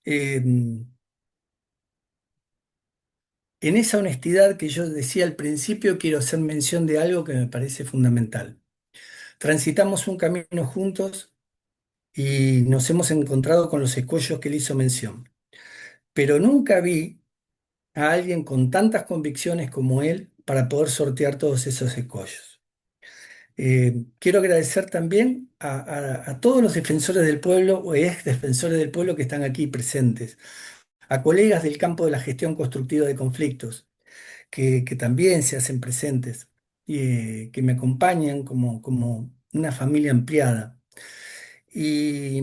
Eh, en esa honestidad que yo decía al principio, quiero hacer mención de algo que me parece fundamental. Transitamos un camino juntos y nos hemos encontrado con los escollos que él hizo mención, pero nunca vi a alguien con tantas convicciones como él para poder sortear todos esos escollos. Quiero agradecer también a todos los defensores del pueblo o ex defensores del pueblo que están aquí presentes, a colegas del campo de la gestión constructiva de conflictos, que también se hacen presentes y que me acompañan como una familia ampliada, y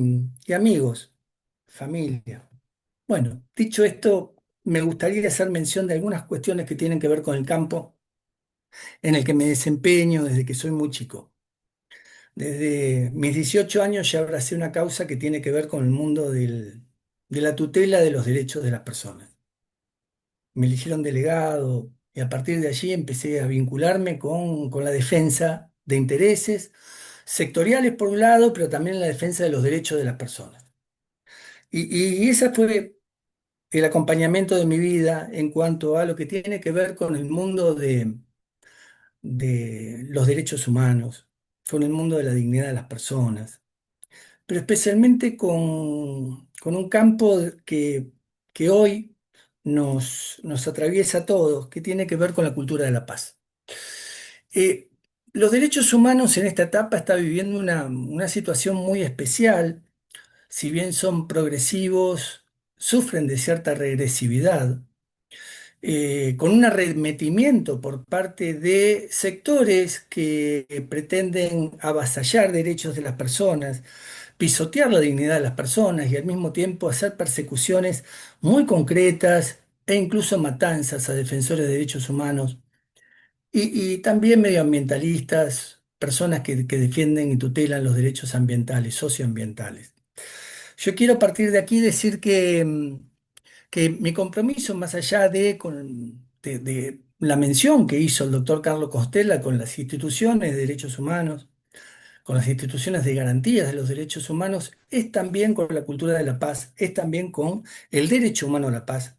amigos, familia. Bueno, dicho esto, me gustaría hacer mención de algunas cuestiones que tienen que ver con el campo en el que me desempeño desde que soy muy chico. Desde mis 18 años ya abracé una causa que tiene que ver con el mundo de la tutela de los derechos de las personas. Me eligieron delegado y a partir de allí empecé a vincularme con la defensa de intereses sectoriales por un lado, pero también la defensa de los derechos de las personas. Y ese fue el acompañamiento de mi vida en cuanto a lo que tiene que ver con el mundo de los derechos humanos, con el mundo de la dignidad de las personas, pero especialmente con un campo que hoy nos atraviesa a todos, que tiene que ver con la cultura de la paz. Eh, Los derechos humanos en esta etapa están viviendo una situación muy especial. Si bien son progresivos, sufren de cierta regresividad, con un arremetimiento por parte de sectores que pretenden avasallar derechos de las personas, pisotear la dignidad de las personas y al mismo tiempo hacer persecuciones muy concretas e incluso matanzas a defensores de derechos humanos y también medioambientalistas, personas que defienden y tutelan los derechos ambientales, socioambientales. Yo quiero a partir de aquí decir que mi compromiso, más allá de la mención que hizo el doctor Carlos Costella con las instituciones de derechos humanos, con las instituciones de garantías de los derechos humanos, es también con la cultura de la paz, es también con el derecho humano a la paz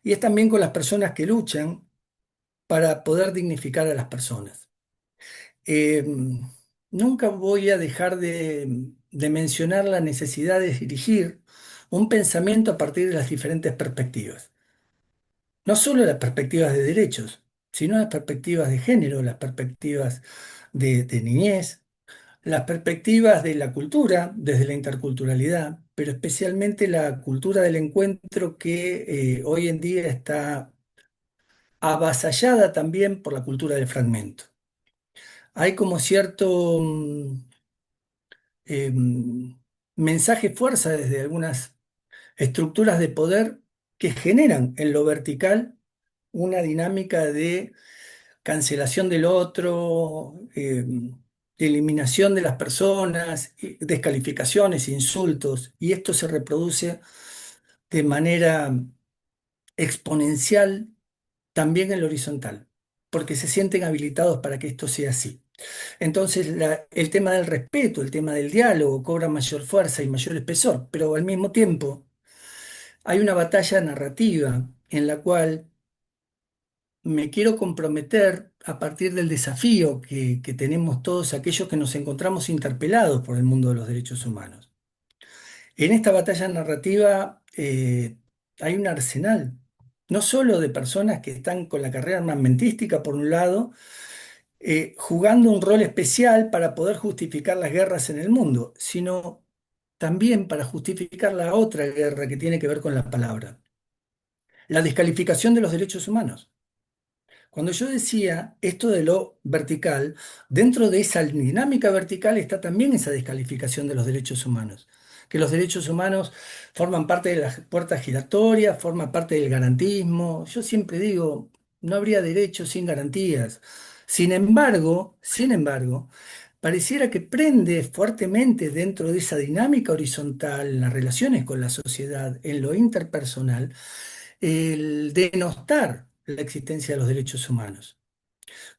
y es también con las personas que luchan para poder dignificar a las personas. Eh, Nunca voy a dejar de mencionar la necesidad de dirigir un pensamiento a partir de las diferentes perspectivas. No solo las perspectivas de derechos, sino las perspectivas de género, las perspectivas de niñez, las perspectivas de la cultura, desde la interculturalidad, pero especialmente la cultura del encuentro que hoy en día está avasallada también por la cultura del fragmento. Hay como cierto mensaje fuerza desde algunas estructuras de poder que generan en lo vertical una dinámica de cancelación del otro, eliminación de las personas, descalificaciones, insultos, y esto se reproduce de manera exponencial también en lo horizontal, porque se sienten habilitados para que esto sea así. Entonces, el tema del respeto, el tema del diálogo cobra mayor fuerza y mayor espesor, pero al mismo tiempo hay una batalla narrativa en la cual me quiero comprometer a partir del desafío que tenemos todos aquellos que nos encontramos interpelados por el mundo de los derechos humanos. En esta batalla narrativa hay un arsenal, no solo de personas que están con la carrera armamentística por un lado, jugando un rol especial para poder justificar las guerras en el mundo, sino también para justificar la otra guerra que tiene que ver con la palabra, la descalificación de los derechos humanos. Cuando yo decía esto de lo vertical, dentro de esa dinámica vertical está también esa descalificación de los derechos humanos, que los derechos humanos forman parte de las puertas giratorias, forman parte del garantismo. Yo siempre digo, no habría derechos sin garantías. Sin embargo, pareciera que prende fuertemente dentro de esa dinámica horizontal, en las relaciones con la sociedad, en lo interpersonal, el denostar la existencia de los derechos humanos,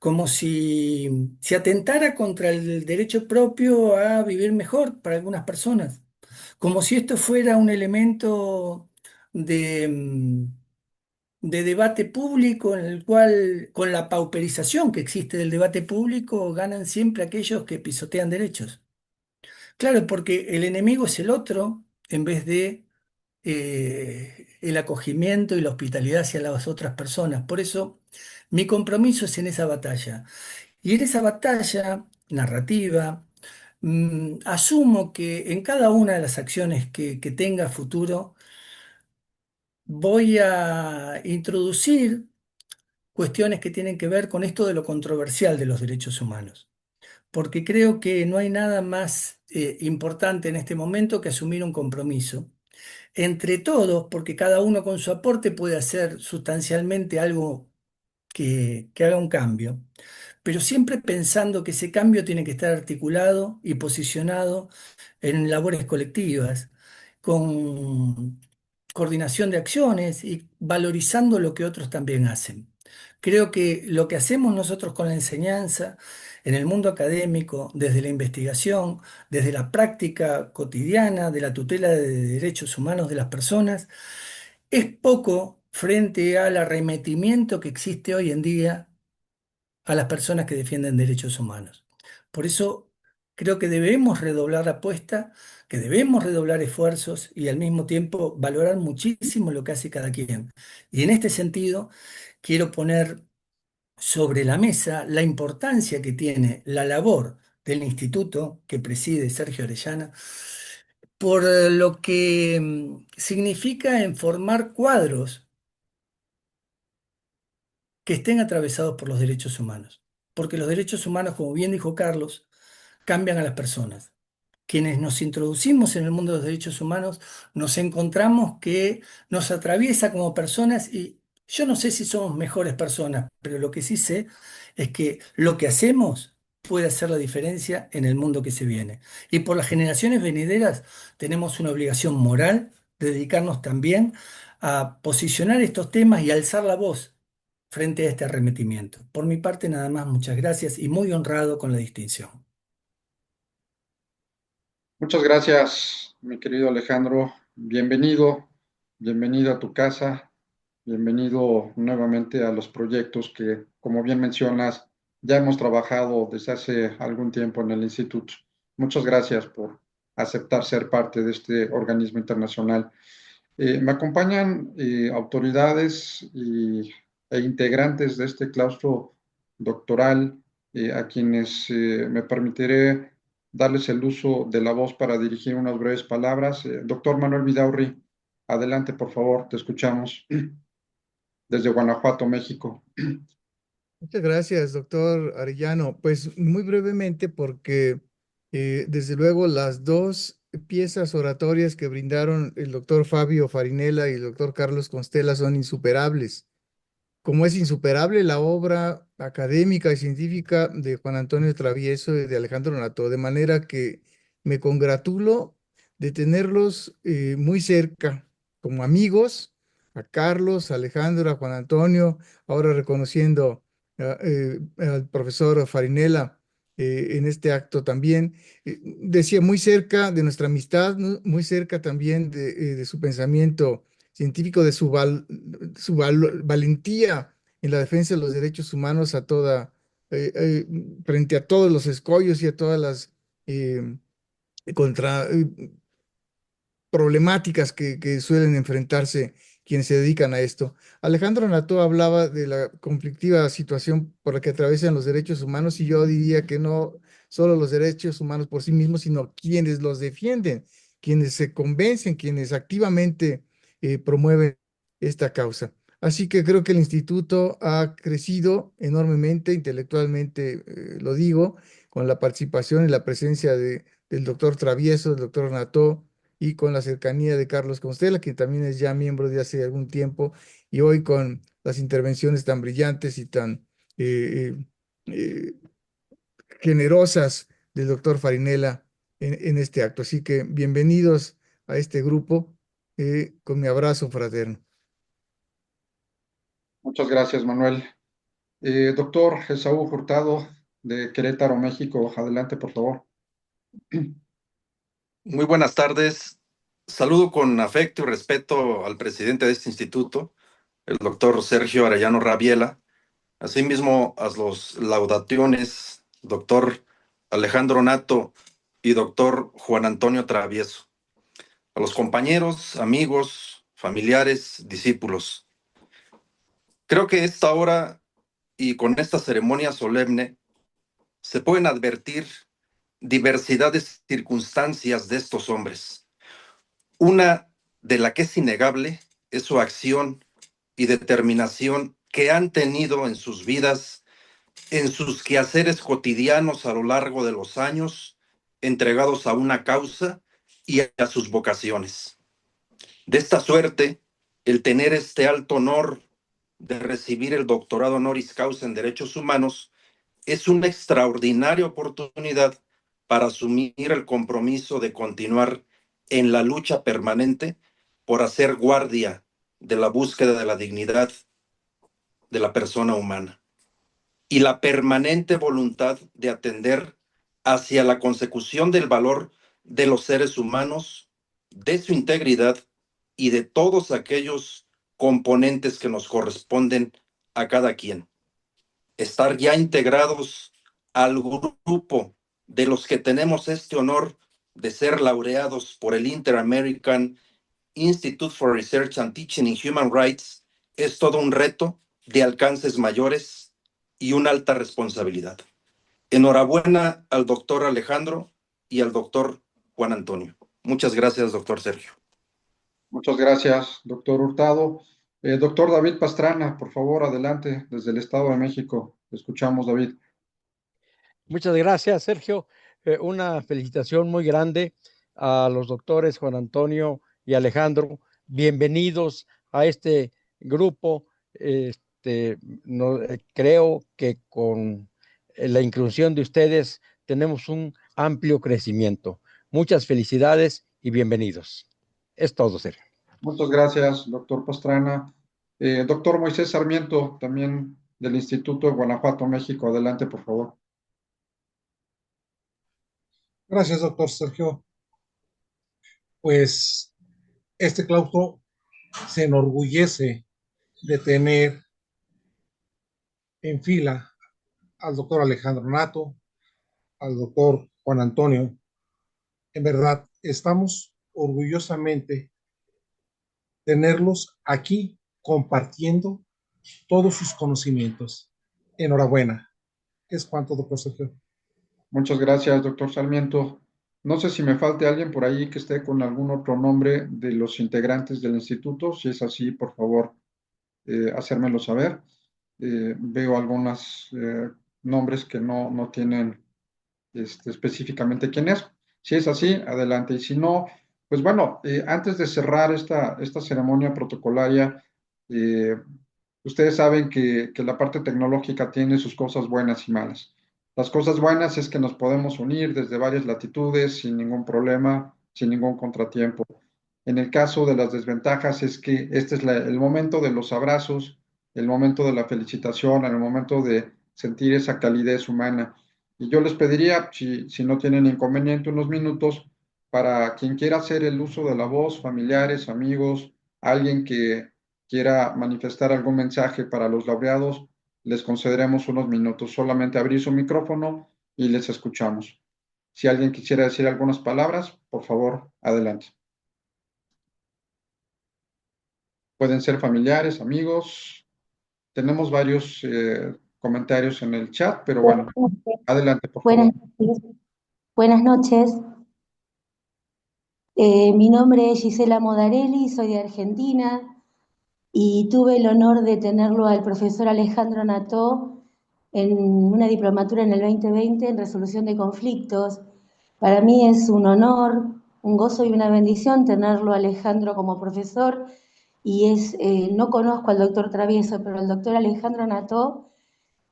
como si se atentara contra el derecho propio a vivir mejor para algunas personas, como si esto fuera un elemento de, de debate público en el cual, con la pauperización que existe del debate público, ganan siempre aquellos que pisotean derechos. Claro, porque el enemigo es el otro en vez de el acogimiento y la hospitalidad hacia las otras personas. Por eso, mi compromiso es en esa batalla. Y en esa batalla narrativa, asumo que en cada una de las acciones que tenga futuro, voy a introducir cuestiones que tienen que ver con esto de lo controversial de los derechos humanos. Porque creo que no hay nada más importante en este momento que asumir un compromiso entre todos, porque cada uno con su aporte puede hacer sustancialmente algo que haga un cambio, pero siempre pensando que ese cambio tiene que estar articulado y posicionado en labores colectivas, con coordinación de acciones y valorizando lo que otros también hacen. Creo que lo que hacemos nosotros con la enseñanza, en el mundo académico, desde la investigación, desde la práctica cotidiana de la tutela de derechos humanos de las personas, es poco frente al arremetimiento que existe hoy en día a las personas que defienden derechos humanos. Por eso creo que debemos redoblar la apuesta, que debemos redoblar esfuerzos y al mismo tiempo valorar muchísimo lo que hace cada quien. Y en este sentido, quiero poner sobre la mesa la importancia que tiene la labor del instituto que preside Sergio Orellana por lo que significa en formar cuadros que estén atravesados por los derechos humanos. Porque los derechos humanos, como bien dijo Carlos, cambian a las personas. Quienes nos introducimos en el mundo de los derechos humanos, nos encontramos que nos atraviesa como personas y yo no sé si somos mejores personas, pero lo que sí sé es que lo que hacemos puede hacer la diferencia en el mundo que se viene. Y por las generaciones venideras tenemos una obligación moral de dedicarnos también a posicionar estos temas y alzar la voz frente a este arremetimiento. Por mi parte, nada más, muchas gracias y muy honrado con la distinción. Muchas gracias, mi querido Alejandro. Bienvenido, bienvenido a tu casa, bienvenido nuevamente a los proyectos que, como bien mencionas, ya hemos trabajado desde hace algún tiempo en el instituto. Muchas gracias por aceptar ser parte de este organismo internacional. Me acompañan autoridades e integrantes de este claustro doctoral, a quienes me permitiré darles el uso de la voz para dirigir unas breves palabras. Doctor Manuel Vidaurri, adelante, por favor, te escuchamos desde Guanajuato, México. Muchas gracias, doctor Arellano. Pues muy brevemente, porque desde luego las dos piezas oratorias que brindaron el doctor Fabio Farinella y el doctor Carlos Constella son insuperables. Como es insuperable la obra académica y científica de Juan Antonio Travieso y de Alejandro Nato, de manera que me congratulo de tenerlos muy cerca, como amigos, a Carlos, a Alejandro, a Juan Antonio, ahora reconociendo al profesor Farinella en este acto también. Decía, muy cerca de nuestra amistad, ¿no? Muy cerca también de su pensamiento científico, de su valentía en la defensa de los derechos humanos frente a todos los escollos y a todas las eh, contra, problemáticas que suelen enfrentarse quienes se dedican a esto. Alejandro Nató hablaba de la conflictiva situación por la que atraviesan los derechos humanos y yo diría que no solo los derechos humanos por sí mismos, sino quienes los defienden, quienes se convencen, quienes activamente promueven esta causa. Así que creo que el instituto ha crecido enormemente, intelectualmente, lo digo, con la participación y la presencia del doctor Travieso, del doctor Nató, y con la cercanía de Carlos Constella, que también es ya miembro de hace algún tiempo, y hoy con las intervenciones tan brillantes y tan eh, eh, generosas del doctor Farinella en este acto. Así que bienvenidos a este grupo, con mi abrazo fraterno. Muchas gracias, Manuel. Doctor Esaú Hurtado, de Querétaro, México, adelante, por favor. Muy buenas tardes. Saludo con afecto y respeto al presidente de este instituto, el doctor Sergio Arellano Rabiela, asimismo a los laudationes, doctor Alejandro Nato y doctor Juan Antonio Travieso, a los compañeros, amigos, familiares, discípulos. Creo que esta hora y con esta ceremonia solemne se pueden advertir diversidad de circunstancias de estos hombres. Una de la que es innegable es su acción y determinación que han tenido en sus vidas, en sus quehaceres cotidianos a lo largo de los años, entregados a una causa y a sus vocaciones. De esta suerte, el tener este alto honor de recibir el doctorado honoris causa en Derechos Humanos es una extraordinaria oportunidad para asumir el compromiso de continuar en la lucha permanente por hacer guardia de la búsqueda de la dignidad de la persona humana y la permanente voluntad de atender hacia la consecución del valor de los seres humanos, de su integridad y de todos aquellos componentes que nos corresponden a cada quien. Estar ya integrados al grupo de los que tenemos este honor de ser laureados por el Inter-American Institute for Research and Teaching in Human Rights es todo un reto de alcances mayores y una alta responsabilidad. Enhorabuena al doctor Alejandro y al doctor Juan Antonio. Muchas gracias, doctor Sergio. Muchas gracias, doctor Hurtado. Doctor David Pastrana, por favor, adelante, desde el Estado de México. Te escuchamos, David. Muchas gracias, Sergio. Una felicitación muy grande a los doctores Juan Antonio y Alejandro. Bienvenidos a este grupo. Creo que con la inclusión de ustedes tenemos un amplio crecimiento. Muchas felicidades y bienvenidos. Es todo, Sergio. Muchas gracias, doctor Pastrana. Doctor Moisés Sarmiento, también del Instituto de Guanajuato, México. Adelante, por favor. Gracias, doctor Sergio. Pues este claustro se enorgullece de tener en fila al doctor Alejandro Nato, al doctor Juan Antonio. En verdad, estamos orgullosamente tenerlos aquí compartiendo todos sus conocimientos. Enhorabuena. Es cuanto, doctor Sergio. Muchas gracias, doctor Sarmiento. No sé si me falte alguien por ahí que esté con algún otro nombre de los integrantes del instituto. Si es así, por favor, hacérmelo saber. Veo algunos nombres que no tienen específicamente quién es. Si es así, adelante. Y si no, pues bueno, antes de cerrar esta ceremonia protocolaria, eh, ustedes saben que la parte tecnológica tiene sus cosas buenas y malas. Las cosas buenas es que nos podemos unir desde varias latitudes sin ningún problema, sin ningún contratiempo. En el caso de las desventajas es que este es el momento de los abrazos, el momento de la felicitación, el momento de sentir esa calidez humana. Y yo les pediría, si no tienen inconveniente, unos minutos para quien quiera hacer el uso de la voz, familiares, amigos, alguien que quiera manifestar algún mensaje para los laureados, les concederemos unos minutos. Solamente abrir su micrófono y les escuchamos. Si alguien quisiera decir algunas palabras, por favor, adelante. Pueden ser familiares, amigos. Tenemos varios comentarios en el chat, pero bueno, adelante, por favor. Buenas noches. Mi nombre es Gisela Modarelli, soy de Argentina y tuve el honor de tenerlo al profesor Alejandro Nató en una diplomatura en el 2020 en resolución de conflictos. Para mí es un honor, un gozo y una bendición tenerlo a Alejandro como profesor y no conozco al doctor Travieso, pero el doctor Alejandro Nató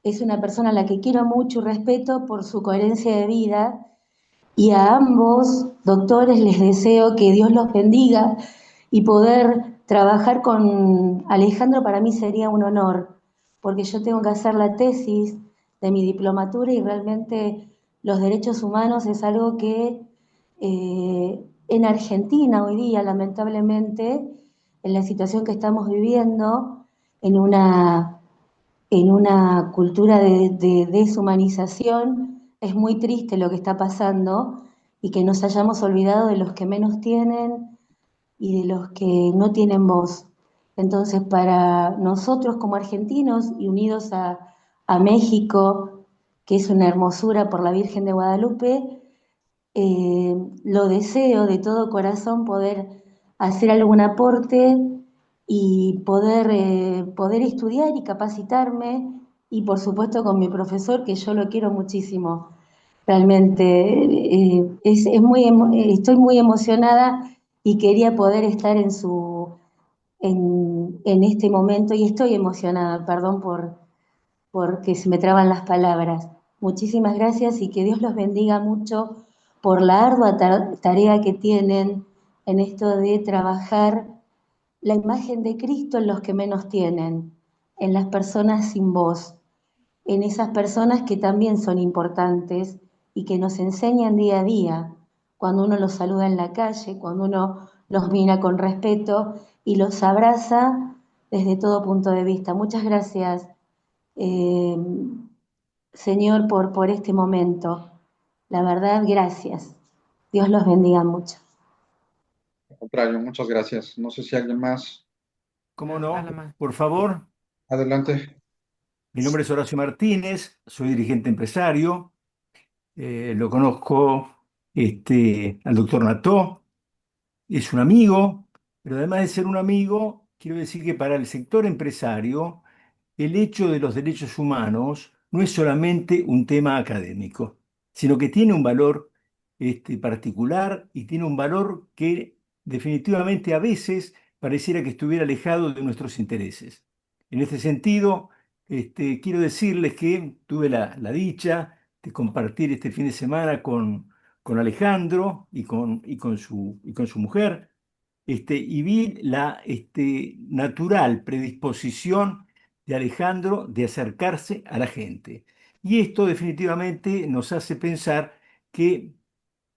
es una persona a la que quiero mucho y respeto por su coherencia de vida. Y a ambos doctores les deseo que Dios los bendiga y poder trabajar con Alejandro para mí sería un honor, porque yo tengo que hacer la tesis de mi diplomatura y realmente los derechos humanos es algo que en Argentina hoy día, lamentablemente, en la situación que estamos viviendo, en una cultura de deshumanización, es muy triste lo que está pasando y que nos hayamos olvidado de los que menos tienen y de los que no tienen voz. Entonces, para nosotros como argentinos y unidos a México, que es una hermosura por la Virgen de Guadalupe, lo deseo de todo corazón poder hacer algún aporte y poder estudiar y capacitarme y por supuesto con mi profesor que yo lo quiero muchísimo. Realmente estoy muy emocionada y quería poder estar en este momento y estoy emocionada, perdón porque se me traban las palabras. Muchísimas gracias y que Dios los bendiga mucho por la ardua tarea que tienen en esto de trabajar la imagen de Cristo en los que menos tienen, en las personas sin voz, en esas personas que también son importantes y que nos enseñan día a día, cuando uno los saluda en la calle, cuando uno los mira con respeto y los abraza desde todo punto de vista. Muchas gracias, Señor, por este momento. La verdad, gracias. Dios los bendiga mucho. Al contrario, muchas gracias. No sé si alguien más. ¿Cómo no? Por favor. Adelante. Mi nombre es Horacio Martínez, soy dirigente empresario. Lo conozco al doctor Nató, es un amigo, pero además de ser un amigo, quiero decir que para el sector empresario, el hecho de los derechos humanos no es solamente un tema académico, sino que tiene un valor particular y tiene un valor que definitivamente a veces pareciera que estuviera alejado de nuestros intereses. En este sentido, quiero decirles que tuve la dicha de compartir este fin de semana con Alejandro y con su mujer, y vi la natural predisposición de Alejandro de acercarse a la gente. Y esto definitivamente nos hace pensar que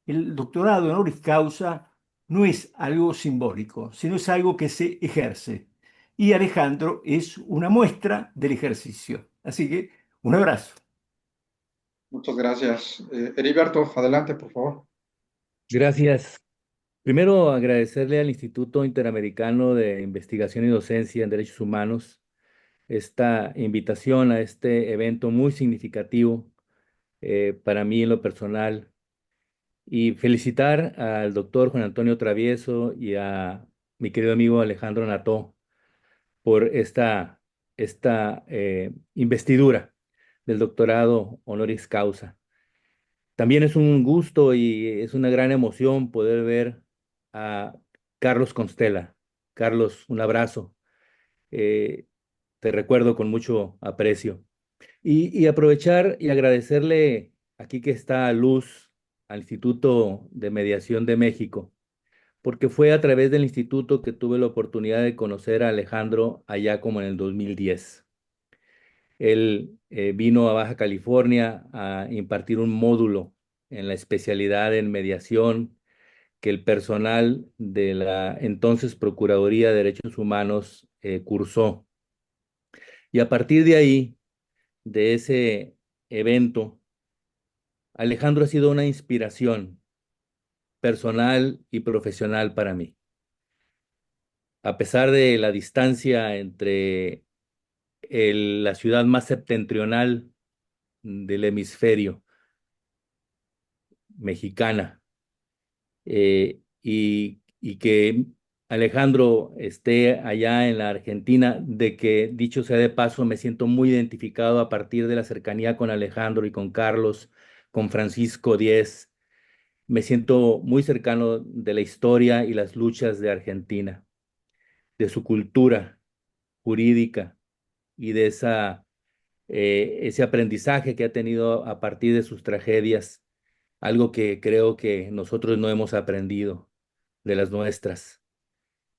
el doctorado honoris causa no es algo simbólico, sino es algo que se ejerce. Y Alejandro es una muestra del ejercicio. Así que un abrazo. Muchas gracias. Heriberto, adelante, por favor. Gracias. Primero, agradecerle al Instituto Interamericano de Investigación y Docencia en Derechos Humanos esta invitación a este evento muy significativo para mí en lo personal y felicitar al doctor Juan Antonio Travieso y a mi querido amigo Alejandro Nató por esta investidura del doctorado honoris causa. También es un gusto y es una gran emoción poder ver a Carlos Constella. Carlos, un abrazo. Eh, Te recuerdo con mucho aprecio. Y aprovechar y agradecerle aquí que está Luz al Instituto de Mediación de México, porque fue a través del instituto que tuve la oportunidad de conocer a Alejandro allá como en el 2010. Él vino a Baja California a impartir un módulo en la especialidad en mediación que el personal de la entonces Procuraduría de Derechos Humanos cursó. Y a partir de ahí, de ese evento, Alejandro ha sido una inspiración personal y profesional para mí. A pesar de la distancia entre la ciudad más septentrional del hemisferio mexicana y que Alejandro esté allá en la Argentina, de que dicho sea de paso, me siento muy identificado a partir de la cercanía con Alejandro y con Carlos, con Francisco Diez. Me siento muy cercano de la historia y las luchas de Argentina, de su cultura jurídica y de ese aprendizaje que ha tenido a partir de sus tragedias, algo que creo que nosotros no hemos aprendido de las nuestras.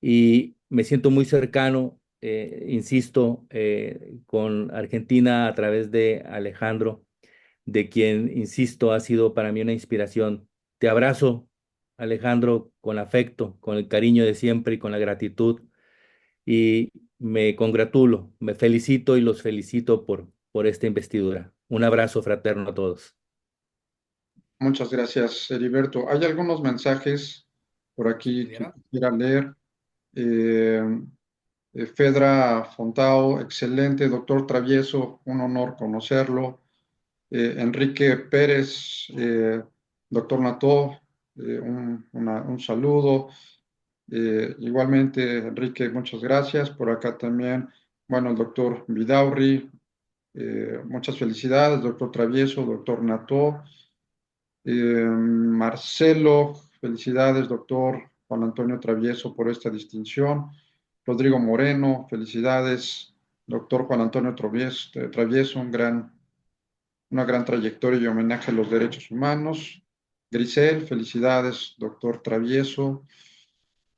Y me siento muy cercano, insisto, con Argentina a través de Alejandro, de quien, insisto, ha sido para mí una inspiración. Te abrazo, Alejandro, con afecto, con el cariño de siempre y con la gratitud. Y me congratulo, me felicito y los felicito por esta investidura. Un abrazo fraterno a todos. Muchas gracias, Heriberto. Hay algunos mensajes por aquí que quisiera leer. Fedra Fontao, excelente, doctor Travieso, un honor conocerlo. Enrique Pérez, doctor Nató, un saludo. Igualmente, Enrique, muchas gracias. Por acá también, bueno, el doctor Vidaurri, muchas felicidades, doctor Travieso, doctor Nató. Marcelo, felicidades, doctor Juan Antonio Travieso, por esta distinción. Rodrigo Moreno, felicidades, doctor Juan Antonio Travieso, una gran trayectoria y homenaje a los derechos humanos. Grisel, felicidades, doctor Travieso.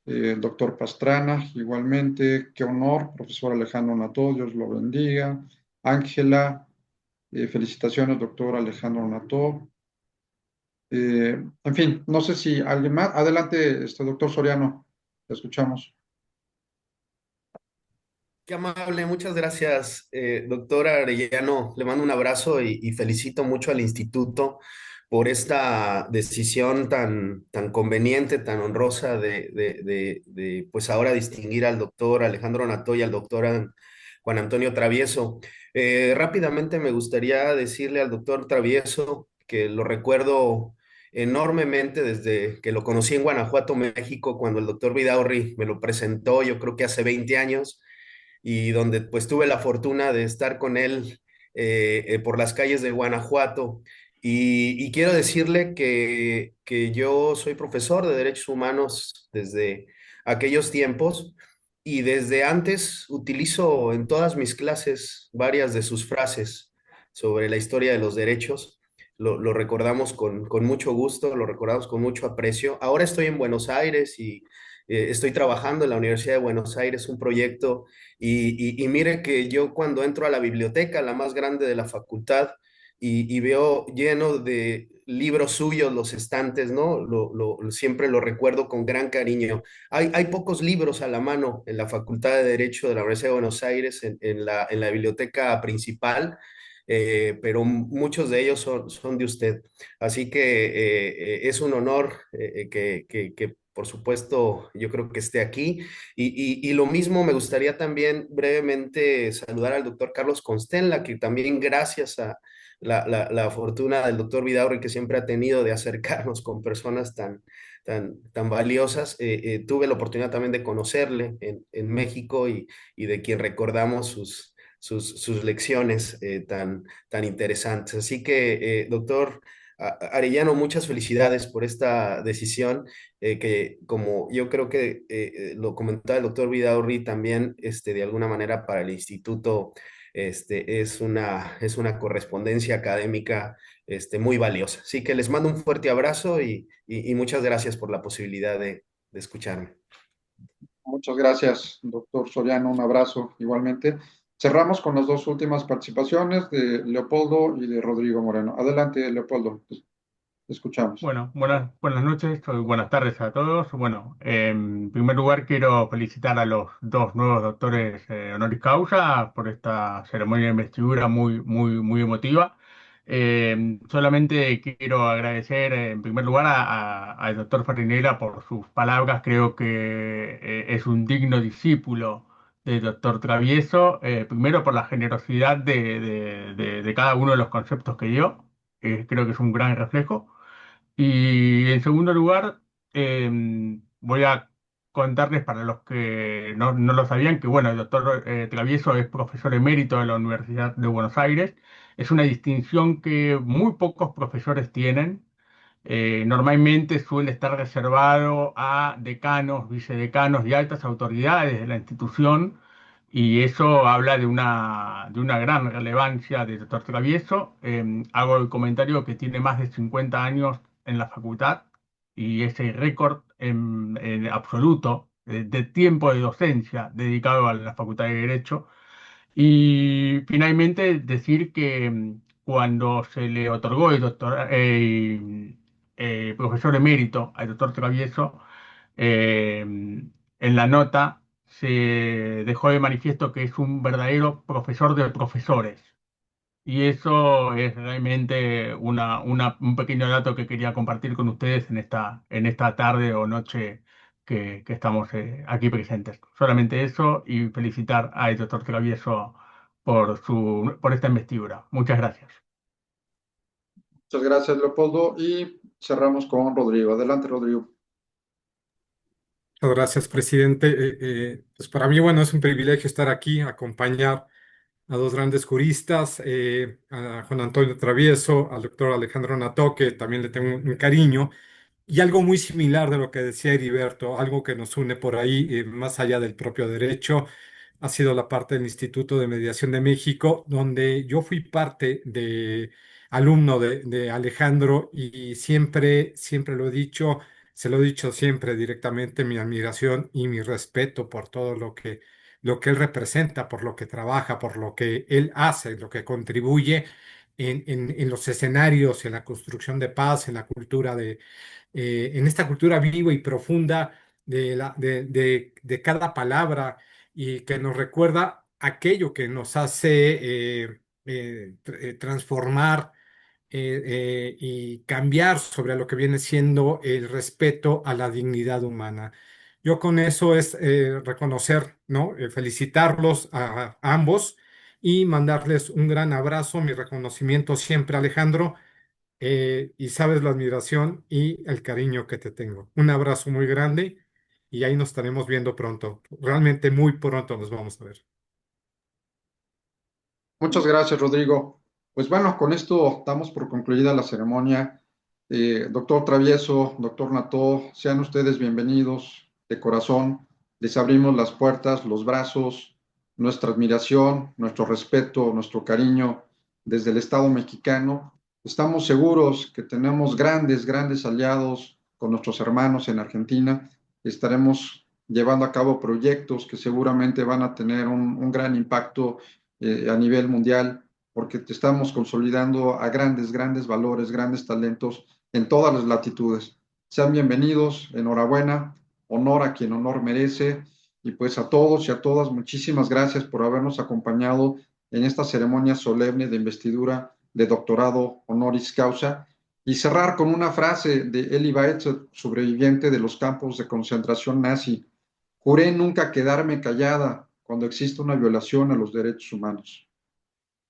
Doctor Pastrana, igualmente, qué honor, profesor Alejandro Nató, Dios lo bendiga. Ángela, felicitaciones, doctor Alejandro Nató. En fin, no sé si alguien más. Adelante, doctor Soriano, te escuchamos. Qué amable, muchas gracias, doctora Arellano. Le mando un abrazo y felicito mucho al instituto por esta decisión tan conveniente, tan honrosa pues ahora distinguir al doctor Alejandro Nató y al doctor Juan Antonio Travieso. Rápidamente me gustaría decirle al doctor Travieso que lo recuerdo enormemente desde que lo conocí en Guanajuato, México, cuando el doctor Vidaurri me lo presentó, yo creo que hace 20 años, y donde pues tuve la fortuna de estar con él por las calles de Guanajuato. Y quiero decirle que yo soy profesor de Derechos Humanos desde aquellos tiempos y desde antes utilizo en todas mis clases varias de sus frases sobre la historia de los derechos. Lo recordamos con mucho gusto, lo recordamos con mucho aprecio. Ahora estoy en Buenos Aires y estoy trabajando en la Universidad de Buenos Aires, un proyecto y mire que yo cuando entro a la biblioteca, la más grande de la facultad, y veo lleno de libros suyos los estantes, ¿no? Siempre lo recuerdo con gran cariño. Hay pocos libros a la mano en la Facultad de Derecho de la Universidad de Buenos Aires, en la biblioteca principal, pero muchos de ellos son de usted. Así que es un honor que, por supuesto, yo creo que esté aquí. Y lo mismo me gustaría también brevemente saludar al doctor Carlos Constella, que también gracias a la fortuna del doctor Vidaurri que siempre ha tenido de acercarnos con personas tan valiosas, tuve la oportunidad también de conocerle en México y de quien recordamos sus lecciones tan interesantes. Así que, doctor Arellano, muchas felicidades por esta decisión que como yo creo que lo comentaba el doctor Vidaurri también, de alguna manera para el instituto, es una correspondencia académica muy valiosa. Así que les mando un fuerte abrazo y muchas gracias por la posibilidad de escucharme. Muchas gracias, doctor Soriano. Un abrazo igualmente. Cerramos con las dos últimas participaciones de Leopoldo y de Rodrigo Moreno. Adelante, Leopoldo. Te escuchamos. Bueno, buenas noches, buenas tardes a todos. Bueno, en primer lugar quiero felicitar a los dos nuevos doctores honoris causa por esta ceremonia de investidura muy emotiva. Solamente quiero agradecer en primer lugar al doctor Farinera por sus palabras. Creo que es un digno discípulo del doctor Travieso. Primero por la generosidad de cada uno de los conceptos que dio. Creo que es un gran reflejo. Y en segundo lugar, voy a contarles para los que no lo sabían que, bueno, el doctor Travieso es profesor emérito de la Universidad de Buenos Aires. Es una distinción que muy pocos profesores tienen. Normalmente suele estar reservado a decanos, vicedecanos y altas autoridades de la institución, y eso habla de una gran relevancia del doctor Travieso. Hago el comentario que tiene más de 50 años en la facultad y ese récord en absoluto de tiempo de docencia dedicado a la Facultad de Derecho. Y finalmente decir que cuando se le otorgó el profesor emérito al doctor Travieso, en la nota se dejó de manifiesto que es un verdadero profesor de profesores. Y eso es realmente un pequeño dato que quería compartir con ustedes en esta tarde o noche que estamos aquí presentes. Solamente eso y felicitar al doctor Travieso por esta investidura. Muchas gracias. Muchas gracias, Leopoldo. Y cerramos con Rodrigo. Adelante, Rodrigo. Muchas gracias, presidente. Pues para mí, bueno, es un privilegio estar aquí, acompañar a dos grandes juristas, a Juan Antonio Travieso, al doctor Alejandro Nató, que también le tengo un cariño, y algo muy similar de lo que decía Heriberto, algo que nos une por ahí, más allá del propio derecho, ha sido la parte del Instituto de Mediación de México, donde yo fui parte de alumno de Alejandro y siempre lo he dicho, se lo he dicho siempre directamente, mi admiración y mi respeto por todo lo que él representa, por lo que trabaja, por lo que él hace, lo que contribuye en los escenarios, en la construcción de paz, en la cultura en esta cultura viva y profunda de cada palabra y que nos recuerda aquello que nos hace transformar y cambiar sobre lo que viene siendo el respeto a la dignidad humana. Yo con eso es reconocer, ¿no? Felicitarlos a ambos y mandarles un gran abrazo, mi reconocimiento siempre, Alejandro, y sabes la admiración y el cariño que te tengo. Un abrazo muy grande y ahí nos estaremos viendo pronto. Realmente muy pronto nos vamos a ver. Muchas gracias, Rodrigo. Pues bueno, con esto damos por concluida la ceremonia. Doctor Travieso, doctor Nató, sean ustedes bienvenidos de corazón. Les abrimos las puertas, los brazos, nuestra admiración, nuestro respeto, nuestro cariño desde el Estado mexicano. Estamos seguros que tenemos grandes aliados con nuestros hermanos en Argentina. Estaremos llevando a cabo proyectos que seguramente van a tener un gran impacto a nivel mundial, porque te estamos consolidando a grandes valores, grandes talentos en todas las latitudes. Sean bienvenidos, enhorabuena, honor a quien honor merece, y pues a todos y a todas, muchísimas gracias por habernos acompañado en esta ceremonia solemne de investidura de doctorado honoris causa, y cerrar con una frase de Elie Wiesel, sobreviviente de los campos de concentración nazi: juré nunca quedarme callada cuando existe una violación a los derechos humanos.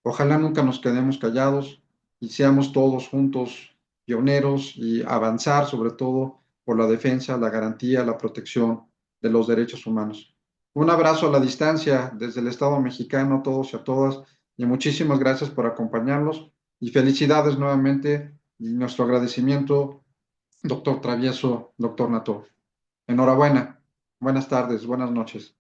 Ojalá nunca nos quedemos callados y seamos todos juntos pioneros y avanzar sobre todo por la defensa, la garantía, la protección de los derechos humanos. Un abrazo a la distancia desde el Estado mexicano a todos y a todas, y muchísimas gracias por acompañarnos y felicidades nuevamente y nuestro agradecimiento, doctor Travieso, doctor Nató. Enhorabuena. Buenas tardes, buenas noches.